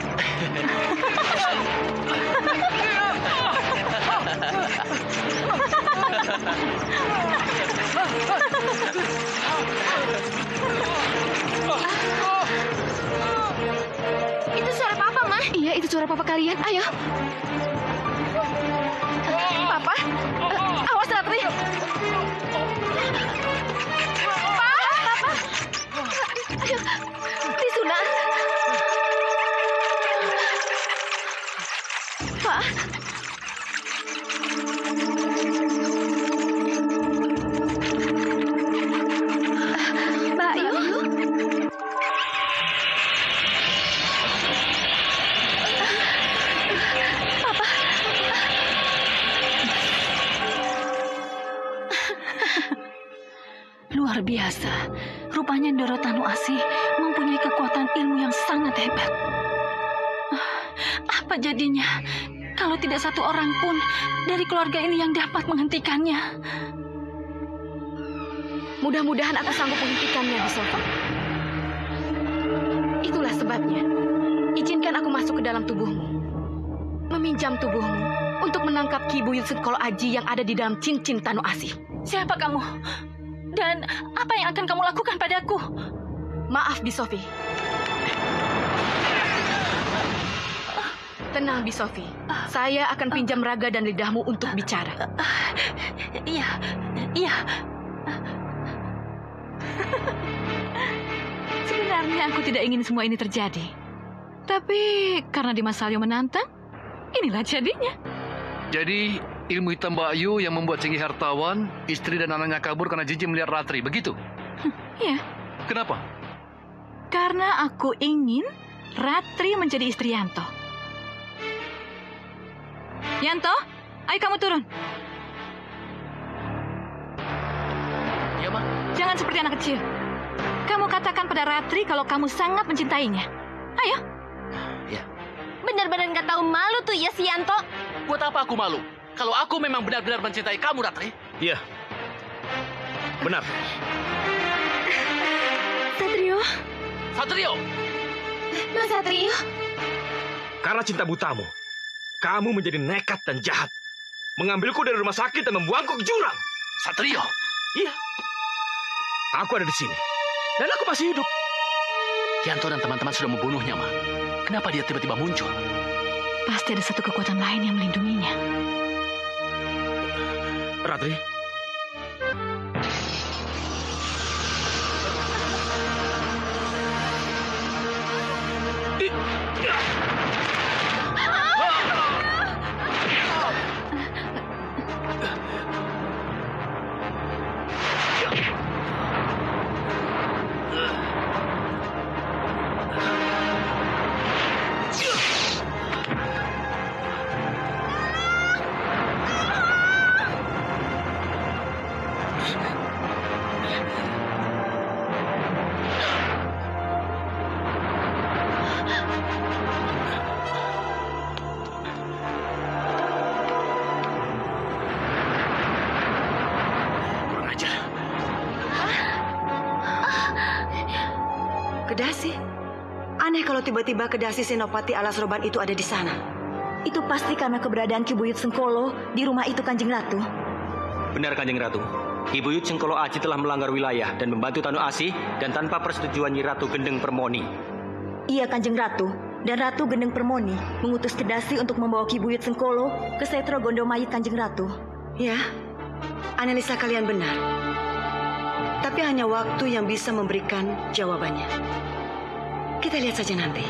itu suara papa kalian? Ayo. Papa, awas Ratri. Papa. Ayo, disunat. Pak. Mbak Yu. Papa. Luar biasa. Rupanya Ndoro Tanuasih mempunyai kekuatan ilmu yang sangat hebat. Apa jadinya kalau tidak satu orang pun dari keluarga ini yang dapat menghentikannya? Mudah-mudahan aku sanggup menghentikannya, Bisofa. Itulah sebabnya. Izinkan aku masuk ke dalam tubuhmu. Meminjam tubuhmu untuk menangkap Ki Buyut Sengkolo Aji yang ada di dalam cincin Tanuasih. Siapa kamu? Dan apa yang akan kamu lakukan padaku? Maaf, Bisofi. Tenang, Bisofi. Saya akan pinjam raga dan lidahmu untuk bicara. Iya, iya. Sebenarnya aku tidak ingin semua ini terjadi. Tapi karena Dimas Salyo menantang, inilah jadinya. Jadi ilmu hitam Mbak Yu yang membuat Singgi hartawan, istri dan anaknya kabur karena jijik melihat Ratri, begitu? Iya. Kenapa? Karena aku ingin Ratri menjadi istri Yanto. Yanto, ayo kamu turun. Ya, Ma. Jangan seperti anak kecil. Kamu katakan pada Ratri kalau kamu sangat mencintainya. Ayo. Ya. Benar-benar nggak tahu malu tuh ya si Yanto. Buat apa aku malu? Kalau aku memang benar-benar mencintai kamu, Ratri. Iya. Benar. Satrio. Satrio. Mas Satrio. Karena cinta butamu, kamu menjadi nekat dan jahat. Mengambilku dari rumah sakit dan membuangku ke jurang. Satrio. Iya. Aku ada di sini. Dan aku masih hidup. Yanto dan teman-teman sudah membunuhnya, Ma. Kenapa dia tiba-tiba muncul? Pasti ada satu kekuatan lain yang melindunginya. Ratri. Kedasi? Aneh kalau tiba-tiba Kedasi Senopati Alas Roban itu ada di sana. Itu pasti karena keberadaan Ki Buyut Sengkolo di rumah itu, Kanjeng Ratu. Benar, Kanjeng Ratu. Ki Buyut Sengkolo Aji telah melanggar wilayah dan membantu Tanuasih dan tanpa persetujuan Nyi Ratu Gendeng Permoni. Iya, Kanjeng Ratu. Dan Ratu Gendeng Permoni mengutus Kedasi untuk membawa Ki Buyut Sengkolo ke Setro Gondomayit, Kanjeng Ratu. Ya, analisa kalian benar. Tapi hanya waktu yang bisa memberikan jawabannya. Kita lihat saja nanti.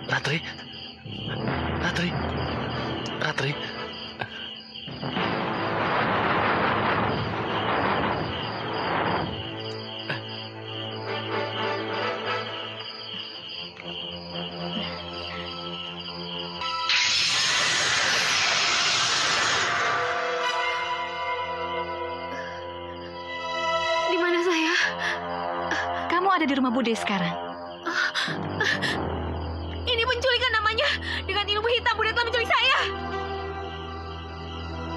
Ratri. Ratri. Ratri. Di mana saya? Kamu ada di rumah Bude sekarang. Ini penculikan namanya. Dengan ilmu hitam Bude telah menculik saya.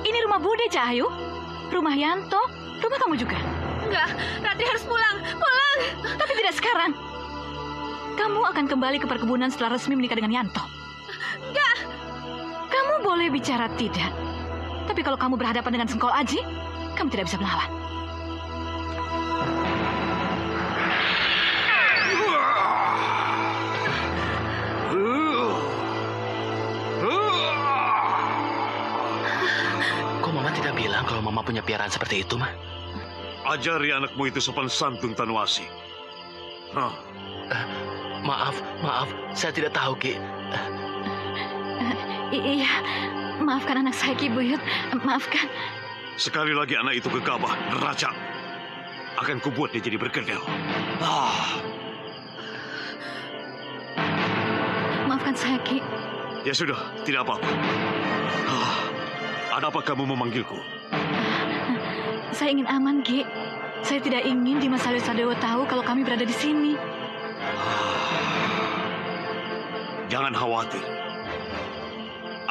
Ini rumah Bude, Cahayu. Rumah Yanto. Rumah kamu juga. Enggak, Ratri harus pulang. Pulang. Tapi tidak sekarang. Kamu akan kembali ke perkebunan setelah resmi menikah dengan Yanto. Enggak. Kamu boleh bicara tidak. Tapi kalau kamu berhadapan dengan Sengkol Aji, kamu tidak bisa melawan. Kok Mama tidak bilang kalau Mama punya piaraan seperti itu, Ma? Ajari anakmu itu sopan santun, Tanuasi. Maaf, saya tidak tahu, Ki. Iya, maafkan anak saya, Ki Buyut. Maafkan. Sekali lagi anak itu gegabah, neraca. Akan kubuat dia jadi berkedel. Maafkan saya, Ki. Ya sudah, tidak apa-apa. Ada apa kamu memanggilku? Saya ingin aman, Ki. Saya tidak ingin Dimas Salyosadewo tahu kalau kami berada di sini. Jangan khawatir.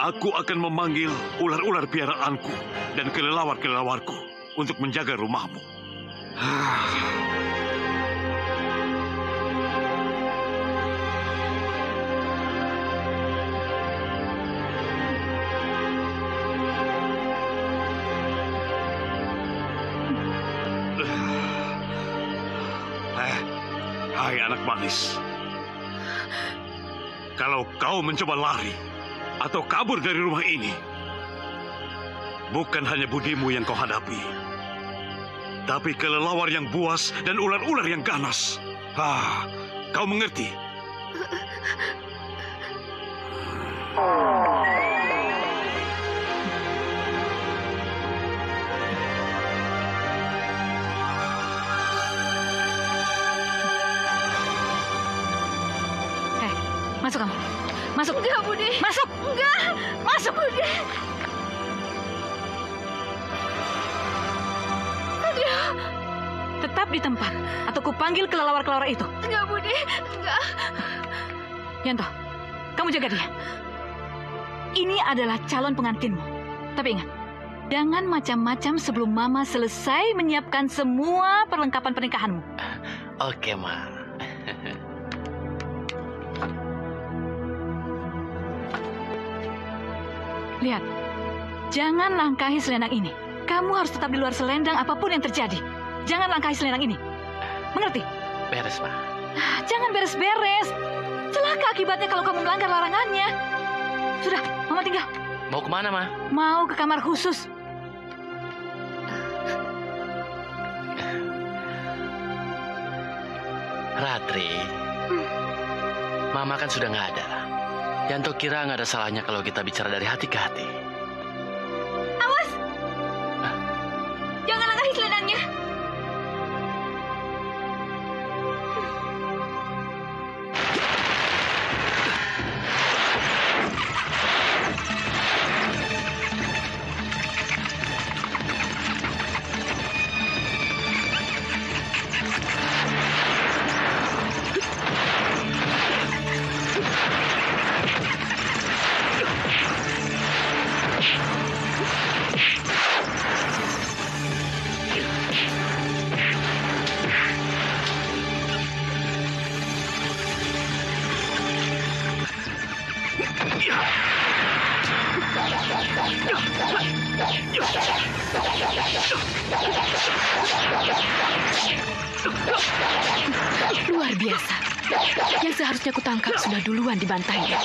Aku akan memanggil ular-ular piaraanku dan kelelawar-kelelawarku untuk menjaga rumahmu. Hai anak manis. Kalau kau mencoba lari atau kabur dari rumah ini, bukan hanya budimu yang kau hadapi, tapi kelelawar yang buas dan ular-ular yang ganas. Kau mengerti? Masuk kamu. Masuk. Enggak, Budi. Masuk. Enggak. Masuk. Budi. Satrio. Tetap di tempat atau kupanggil kelelawar-kelelawar itu. Enggak, Budi. Enggak. Yanto, kamu jaga dia. Ini adalah calon pengantinmu. Tapi ingat, jangan macam-macam sebelum Mama selesai menyiapkan semua perlengkapan pernikahanmu. Oke, Ma. Lihat, jangan langkahi selendang ini. Kamu harus tetap di luar selendang apapun yang terjadi. Jangan langkahi selendang ini. Mengerti? Beres, Ma. Jangan beres-beres. Celaka akibatnya kalau kamu melanggar larangannya. Sudah, Mama tinggal. Mau kemana, Ma? Mau ke kamar khusus. Ratri, Mama kan sudah nggak ada. Yanto kira nggak ada salahnya kalau kita bicara dari hati ke hati. Awas! Jangan langkahi selendangnya. Luar biasa. Yang seharusnya kutangkap sudah duluan dibantainya.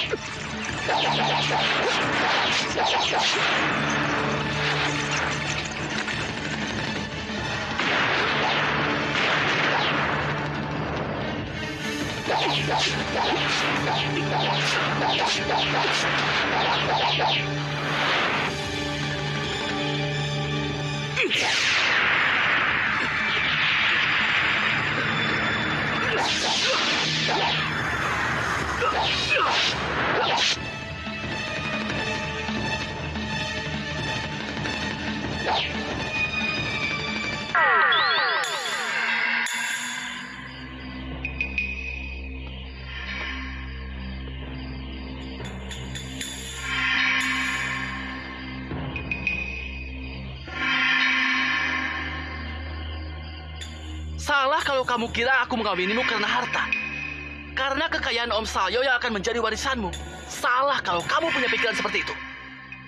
Salah kalau kamu kira aku mengawinimu karena harta. Karena kekayaan Om Salyo yang akan menjadi warisanmu. Salah kalau kamu punya pikiran seperti itu.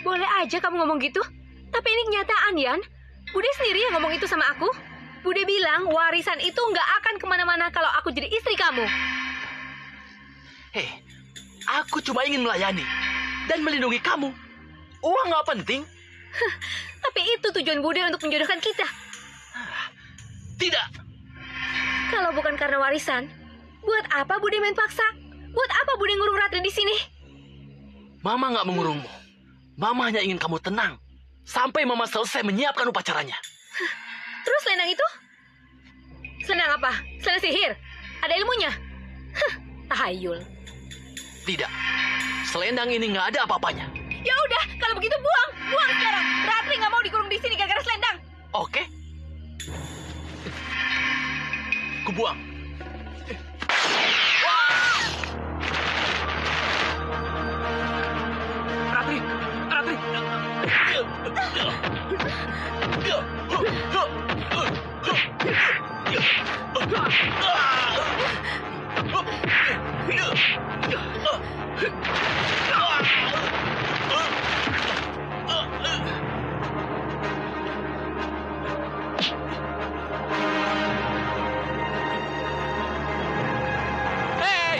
Boleh aja kamu ngomong gitu. Tapi ini kenyataan, Yan. Bude sendiri yang ngomong itu sama aku. Bude bilang warisan itu nggak akan kemana-mana kalau aku jadi istri kamu. Hei, aku cuma ingin melayani dan melindungi kamu. Uang nggak penting. Tapi itu tujuan Bude untuk menjodohkan kita. Tidak. Kalau bukan karena warisan, buat apa Bude main paksa? Buat apa Bude ngurung Ratri di sini? Mama nggak mengurungmu. Mama hanya ingin kamu tenang sampai Mama selesai menyiapkan upacaranya. Terus selendang itu? Selendang apa? Selendang sihir? Ada ilmunya? Tahayul. Tidak. Selendang ini nggak ada apa-apanya. Ya udah, kalau begitu buang sekarang. Ratri nggak mau dikurung di sini gara-gara selendang. Oke. Kubuang. Ratri. Hei,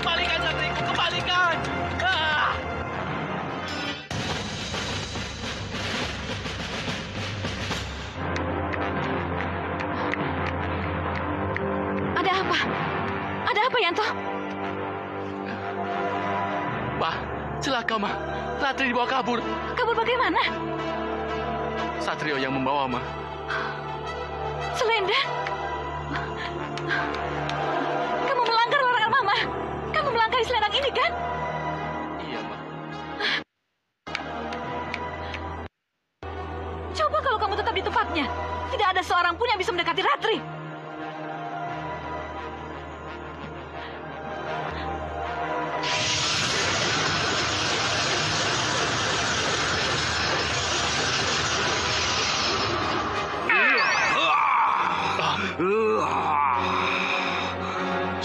kembalikan Ratriku, kembalikan. Ada apa, Yanto? Bah, celaka, Ma. Ratri dibawa kabur. Kabur bagaimana? Satrio yang membawa, Ma. Selendang? Kamu melanggar larangan Mama. Kamu melanggar selendang ini, kan? Iya, Ma. Coba kalau kamu tetap di tempatnya. Tidak ada seorang pun yang bisa mendekati Ratri.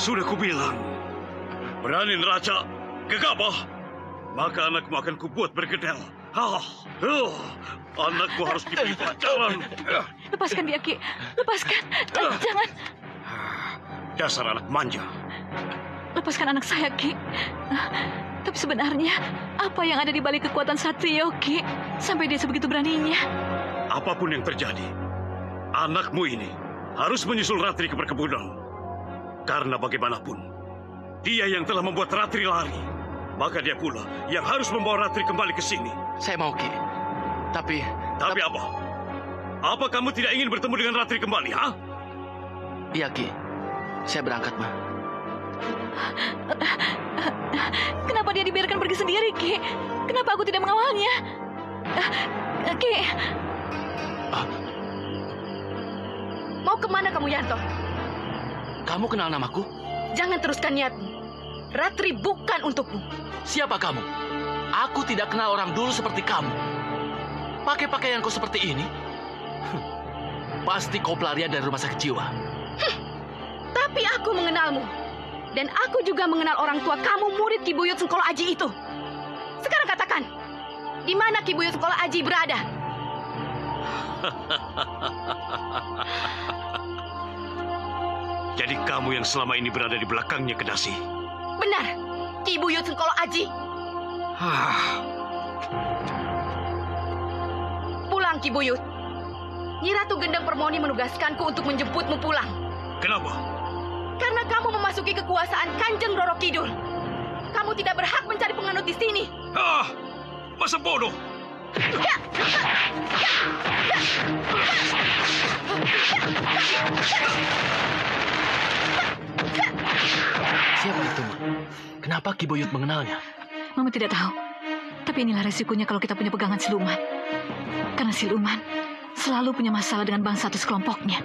Sudah kubilang, berani neraca, gegabah, maka anakmu akan kubuat bergedel. Anakmu harus diberi pelajaran. Lepaskan dia, Ki. Lepaskan. Jangan. Dasar anak manja. Lepaskan anak saya, Ki. Tapi sebenarnya, apa yang ada di balik kekuatan Satrio, Ki? Sampai dia sebegitu beraninya. Apapun yang terjadi, anakmu ini harus menyusul Ratri ke perkebunan. Karena bagaimanapun, dia yang telah membuat Ratri lari. Maka dia pula yang harus membawa Ratri kembali ke sini. Saya mau, Ki. Tapi apa? Apa kamu tidak ingin bertemu dengan Ratri kembali, ha? Iya, Ki. Saya berangkat, Ma. Kenapa dia dibiarkan pergi sendiri, Ki? Kenapa aku tidak mengawalnya? Ki. Mau kemana kamu, Yanto? Kamu kenal namaku? Jangan teruskan niatmu. Ratri bukan untukmu. Siapa kamu? Aku tidak kenal orang dulu seperti kamu. Pakai pakaianku seperti ini? Pasti kau pelarian dari rumah sakit jiwa. Tapi aku mengenalmu. Dan aku juga mengenal orang tua kamu, murid Ki Buyut Sengkolo Aji itu. Sekarang katakan, di mana Ki Buyut Sengkolo Aji berada? Jadi kamu yang selama ini berada di belakangnya, Kedasi? Benar, Ki Buyut Sengkolo Aji. Pulang, Ki Buyut. Nyi Ratu Gendang Permoni menugaskanku untuk menjemputmu pulang. Kenapa? Karena kamu memasuki kekuasaan Kanjeng Roro Kidul. Kamu tidak berhak mencari penganut di sini. Masa bodoh. Siapa itu, Ma? Kenapa Ki Buyut mengenalnya? Mama tidak tahu. Tapi inilah resikonya kalau kita punya pegangan siluman. Karena siluman selalu punya masalah dengan bangsa atau sekelompoknya.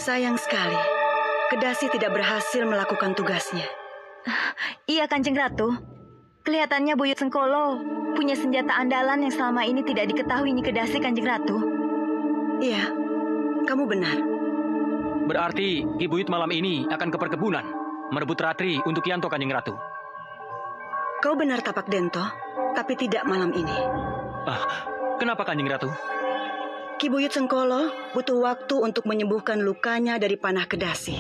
Sayang sekali, Kedasi tidak berhasil melakukan tugasnya. Iya, Kanjeng Ratu. Kelihatannya Buyut Sengkolo punya senjata andalan yang selama ini tidak diketahui Nyi Kedasi, Kanjeng Ratu. Iya, kamu benar. Berarti Ki Buyut malam ini akan ke perkebunan, merebut Ratri untuk Yanto, Kanjeng Ratu. Kau benar, Tapak Dento, tapi tidak malam ini. Kenapa, Kanjeng Ratu? Ki Buyut Sengkolo butuh waktu untuk menyembuhkan lukanya dari panah Kedasi.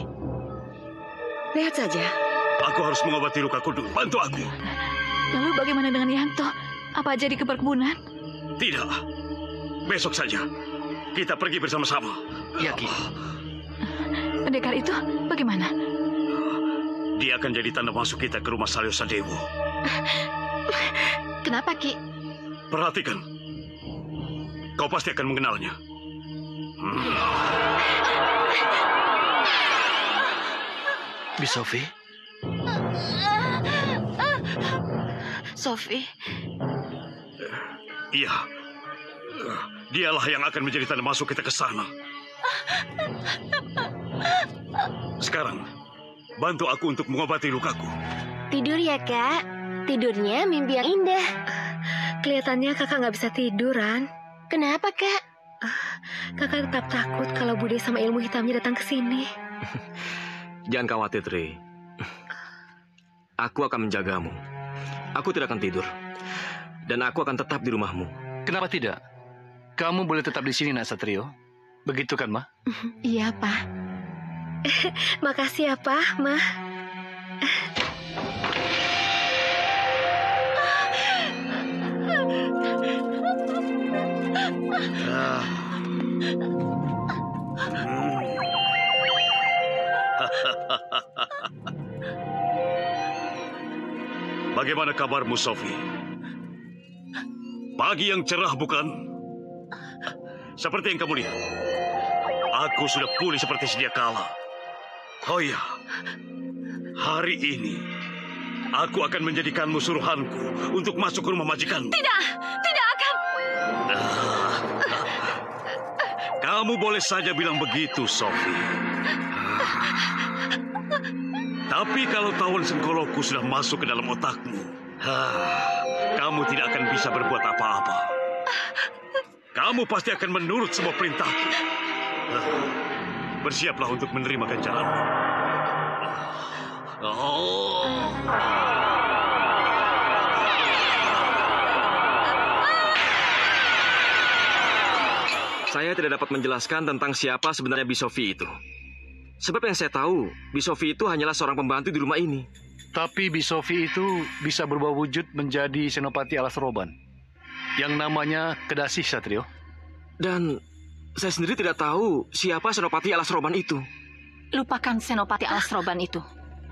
Lihat saja. Aku harus mengobati lukaku dulu. Bantu aku. Lalu bagaimana dengan Yanto? Apa jadi ke perkebunan? Tidak. Besok saja. Kita pergi bersama-sama. Ya, Ki. Pendekar itu bagaimana? Dia akan jadi tanda masuk kita ke rumah Salyosa Dewo. Kenapa, Ki? Perhatikan. Kau pasti akan mengenalnya. Bisofi? Sofi? Iya. Dialah yang akan menjadi tanda masuk kita ke sana. Sekarang, bantu aku untuk mengobati lukaku. Tidur ya, Kak. Tidurnya mimpi yang indah. Kelihatannya kakak nggak bisa tiduran. Kenapa, Kak? Kakak tetap takut kalau Bude sama ilmu hitamnya datang ke sini. Jangan khawatir, Tri. Aku akan menjagamu. Aku tidak akan tidur. Dan aku akan tetap di rumahmu. Kenapa tidak? Kamu boleh tetap di sini, Nak Satrio. Begitu kan, Ma? Iya, Pak. Makasih ya, Pak, Ma. Bagaimana kabarmu, Sofi? Pagi yang cerah, bukan? Seperti yang kamu lihat, aku sudah pulih seperti sedia kala. Oh ya, hari ini aku akan menjadikanmu suruhanku untuk masuk ke rumah majikanmu. Tidak akan. Kamu boleh saja bilang begitu, Sofi. Tapi kalau tawon Sengkoloku sudah masuk ke dalam otakmu, kamu tidak akan bisa berbuat apa-apa. Kamu pasti akan menurut semua perintahku. Bersiaplah untuk menerima ganjaranmu. Saya tidak dapat menjelaskan tentang siapa sebenarnya Bisofi itu. Sebab yang saya tahu, Bisofi itu hanyalah seorang pembantu di rumah ini. Tapi Bisofi itu bisa berubah wujud menjadi Senopati Alas Roban. Yang namanya Kedasi, Satrio. Dan saya sendiri tidak tahu siapa Senopati Alas Roban itu. Lupakan Senopati Alas Roban itu.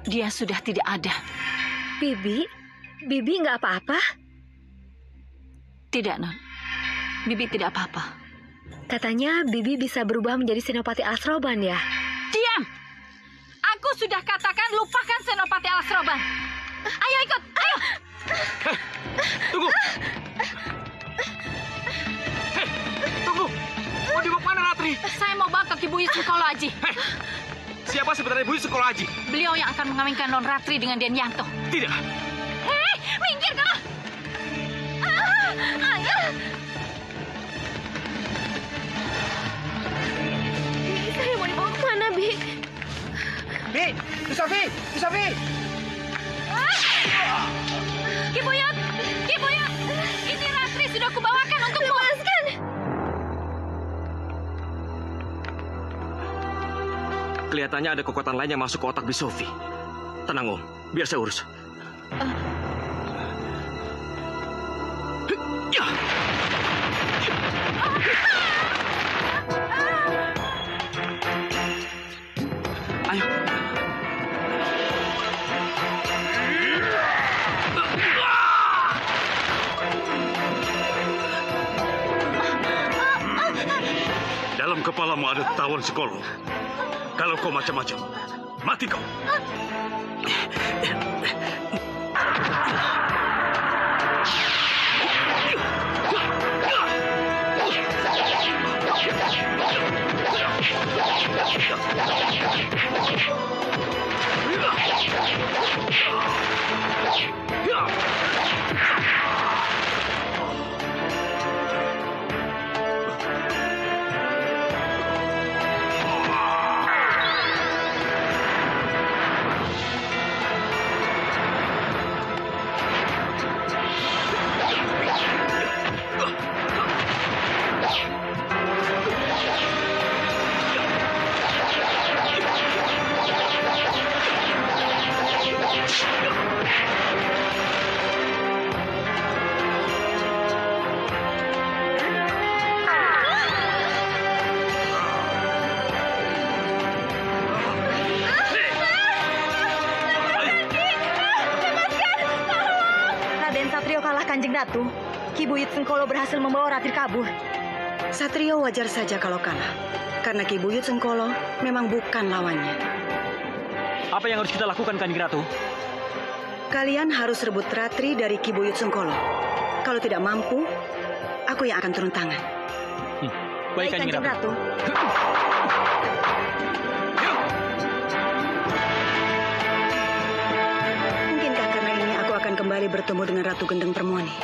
Dia sudah tidak ada. Bibi nggak apa-apa? Tidak, Non. Bibi tidak apa-apa. Katanya Bibi bisa berubah menjadi Senopati Alas Roban ya? Diam! Aku sudah katakan lupakan Senopati Alas Roban. Ayo ikut, ayo! Tunggu! Tunggu! Mau dibawa mana, Ratri? Saya mau bawa ke Ki Buyut Sengkolo Aji. Siapa sebenarnya Buyut Sengkolo Aji? Beliau yang akan mengawinkan Non Ratri dengan Den Yanto. Tidak. Hei, minggir kau! Ayo! Saya mau dibawa kemana, Bi? Bisofi! Ki Buyut! Ini Ratri sudah kubawakan untukmu. Lepaskan! Kelihatannya ada kekuatan lain yang masuk ke otak Bisofi. Tenang, Om. Biar saya urus. Ayo. Dalam kepalamu ada tawon Sengkolo. Kalau kau macam-macam, mati kau. Kanjeng Ratu, Ki Buyut Sengkolo berhasil membawa Ratri kabur. Satrio wajar saja kalau kalah, karena Ki Buyut Sengkolo memang bukan lawannya. Apa yang harus kita lakukan, Kanjeng Ratu? Kalian harus rebut Ratri dari Ki Buyut Sengkolo. Kalau tidak mampu, aku yang akan turun tangan. Baik, Kanjeng Ratu. Kembali bertemu dengan Ratu Gendeng Permoni.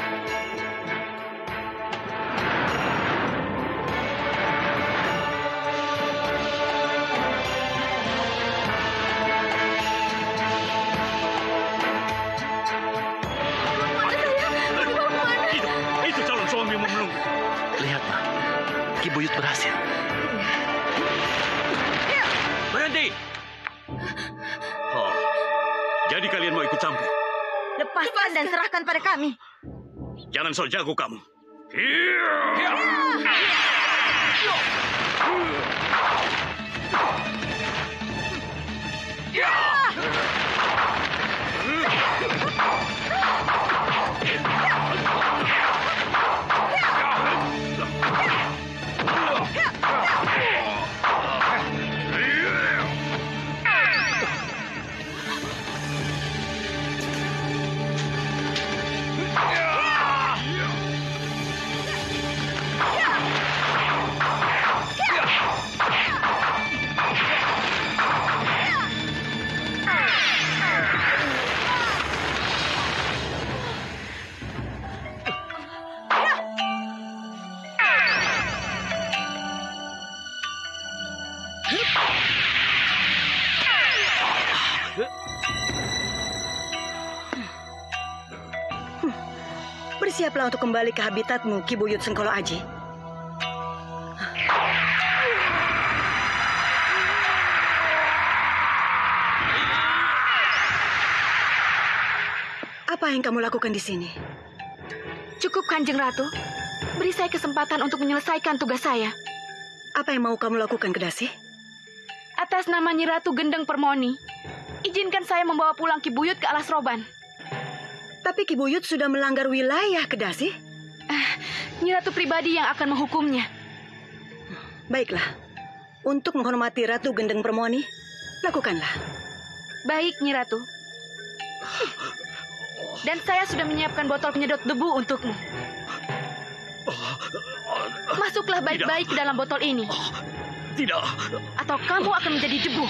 Itu calon suami menunggu. Lihat, Ma. Ki Buyut berhasil. Berhenti! Oh, jadi kalian mau ikut campur? Lepaskan dan serahkan pada kami. Jangan sok jago kamu. Bersiaplah untuk kembali ke habitatmu, Ki Buyut Sengkolo Aji. Apa yang kamu lakukan di sini? Cukup, Kanjeng Ratu. Beri saya kesempatan untuk menyelesaikan tugas saya. Apa yang mau kamu lakukan, Kedasi? Atas nama Nyi Ratu Gendeng Permoni, izinkan saya membawa pulang Ki Buyut ke Alas Roban. Tapi Ki Buyut sudah melanggar wilayah, Kedasi. Nyi Ratu pribadi yang akan menghukumnya. Baiklah. Untuk menghormati Ratu Gendeng Permoni, lakukanlah. Baik, Nyi Ratu. Dan saya sudah menyiapkan botol penyedot debu untukmu. Masuklah baik-baik ke dalam botol ini. Tidak. Atau kamu akan menjadi debu.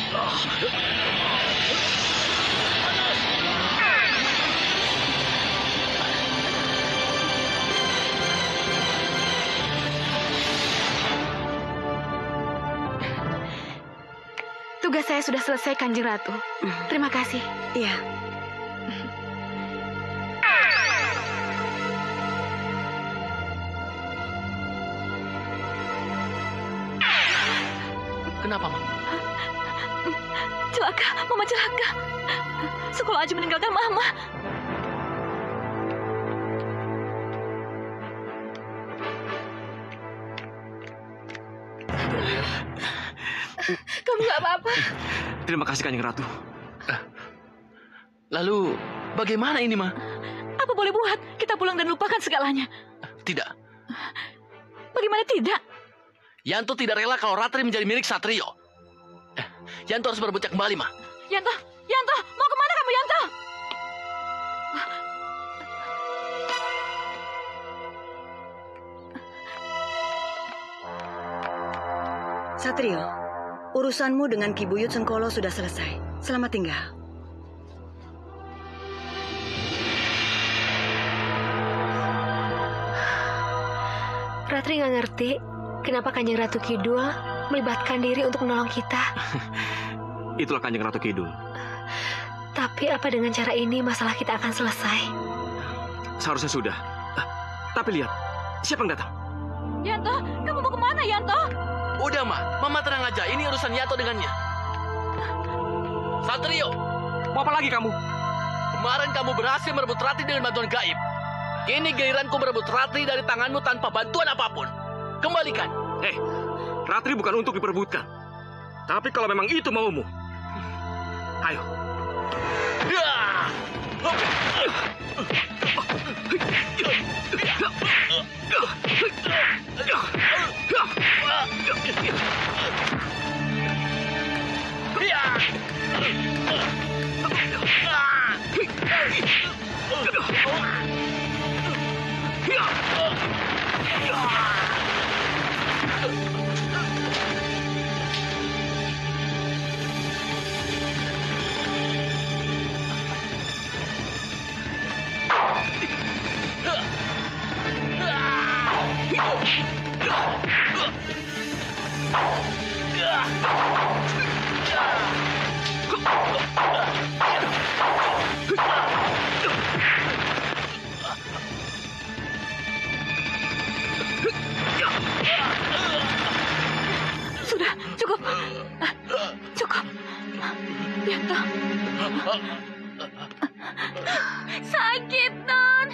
Tugas saya sudah selesai, Kanjeng Ratu. Terima kasih. Iya. Kenapa, Ma? Celaka, Mama celaka. Sengkolo Aji meninggalkan Mama. Kamu nggak apa-apa? Terima kasih, Kanjeng Ratu. Lalu, bagaimana ini, Ma? Apa boleh buat? Kita pulang dan lupakan segalanya. Tidak. Bagaimana tidak? Yanto tidak rela kalau Ratri menjadi milik Satrio. Yanto harus berebutnya kembali, Ma. Yanto, mau kemana kamu, Yanto? Satrio, Urusanmu dengan Ki Buyut Sengkolo sudah selesai. Selamat tinggal. Ratri nggak ngerti kenapa Kanjeng Ratu Kidul melibatkan diri untuk menolong kita. Itulah Kanjeng Ratu Kidul. Tapi apa dengan cara ini masalah kita akan selesai? Seharusnya sudah. Tapi lihat, siapa yang datang? Yanto, kamu mau kemana, Yanto? Udah, Mama tenang aja. Ini urusan Yanto dengannya. Satrio, mau apa lagi kamu? Kemarin kamu berhasil merebut Ratri dengan bantuan gaib. Kini giliranku merebut Ratri dari tanganmu tanpa bantuan apapun. Kembalikan. Ratri bukan untuk diperebutkan. Tapi kalau memang itu maumu, ayo. Sudah, cukup. Cukup. Yanto. Sakit, Non.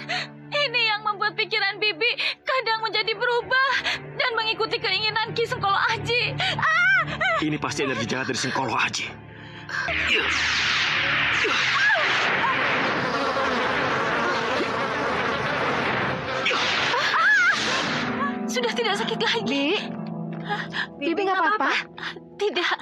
Ini yang membuat pikiran Bibi kadang menjadi berubah dan mengikuti keinginan Ki Sengkolo Aji. Ini pasti energi jahat dari Sengkolo Aji. Sudah tidak sakit lagi. Bibi nggak apa-apa? Tidak.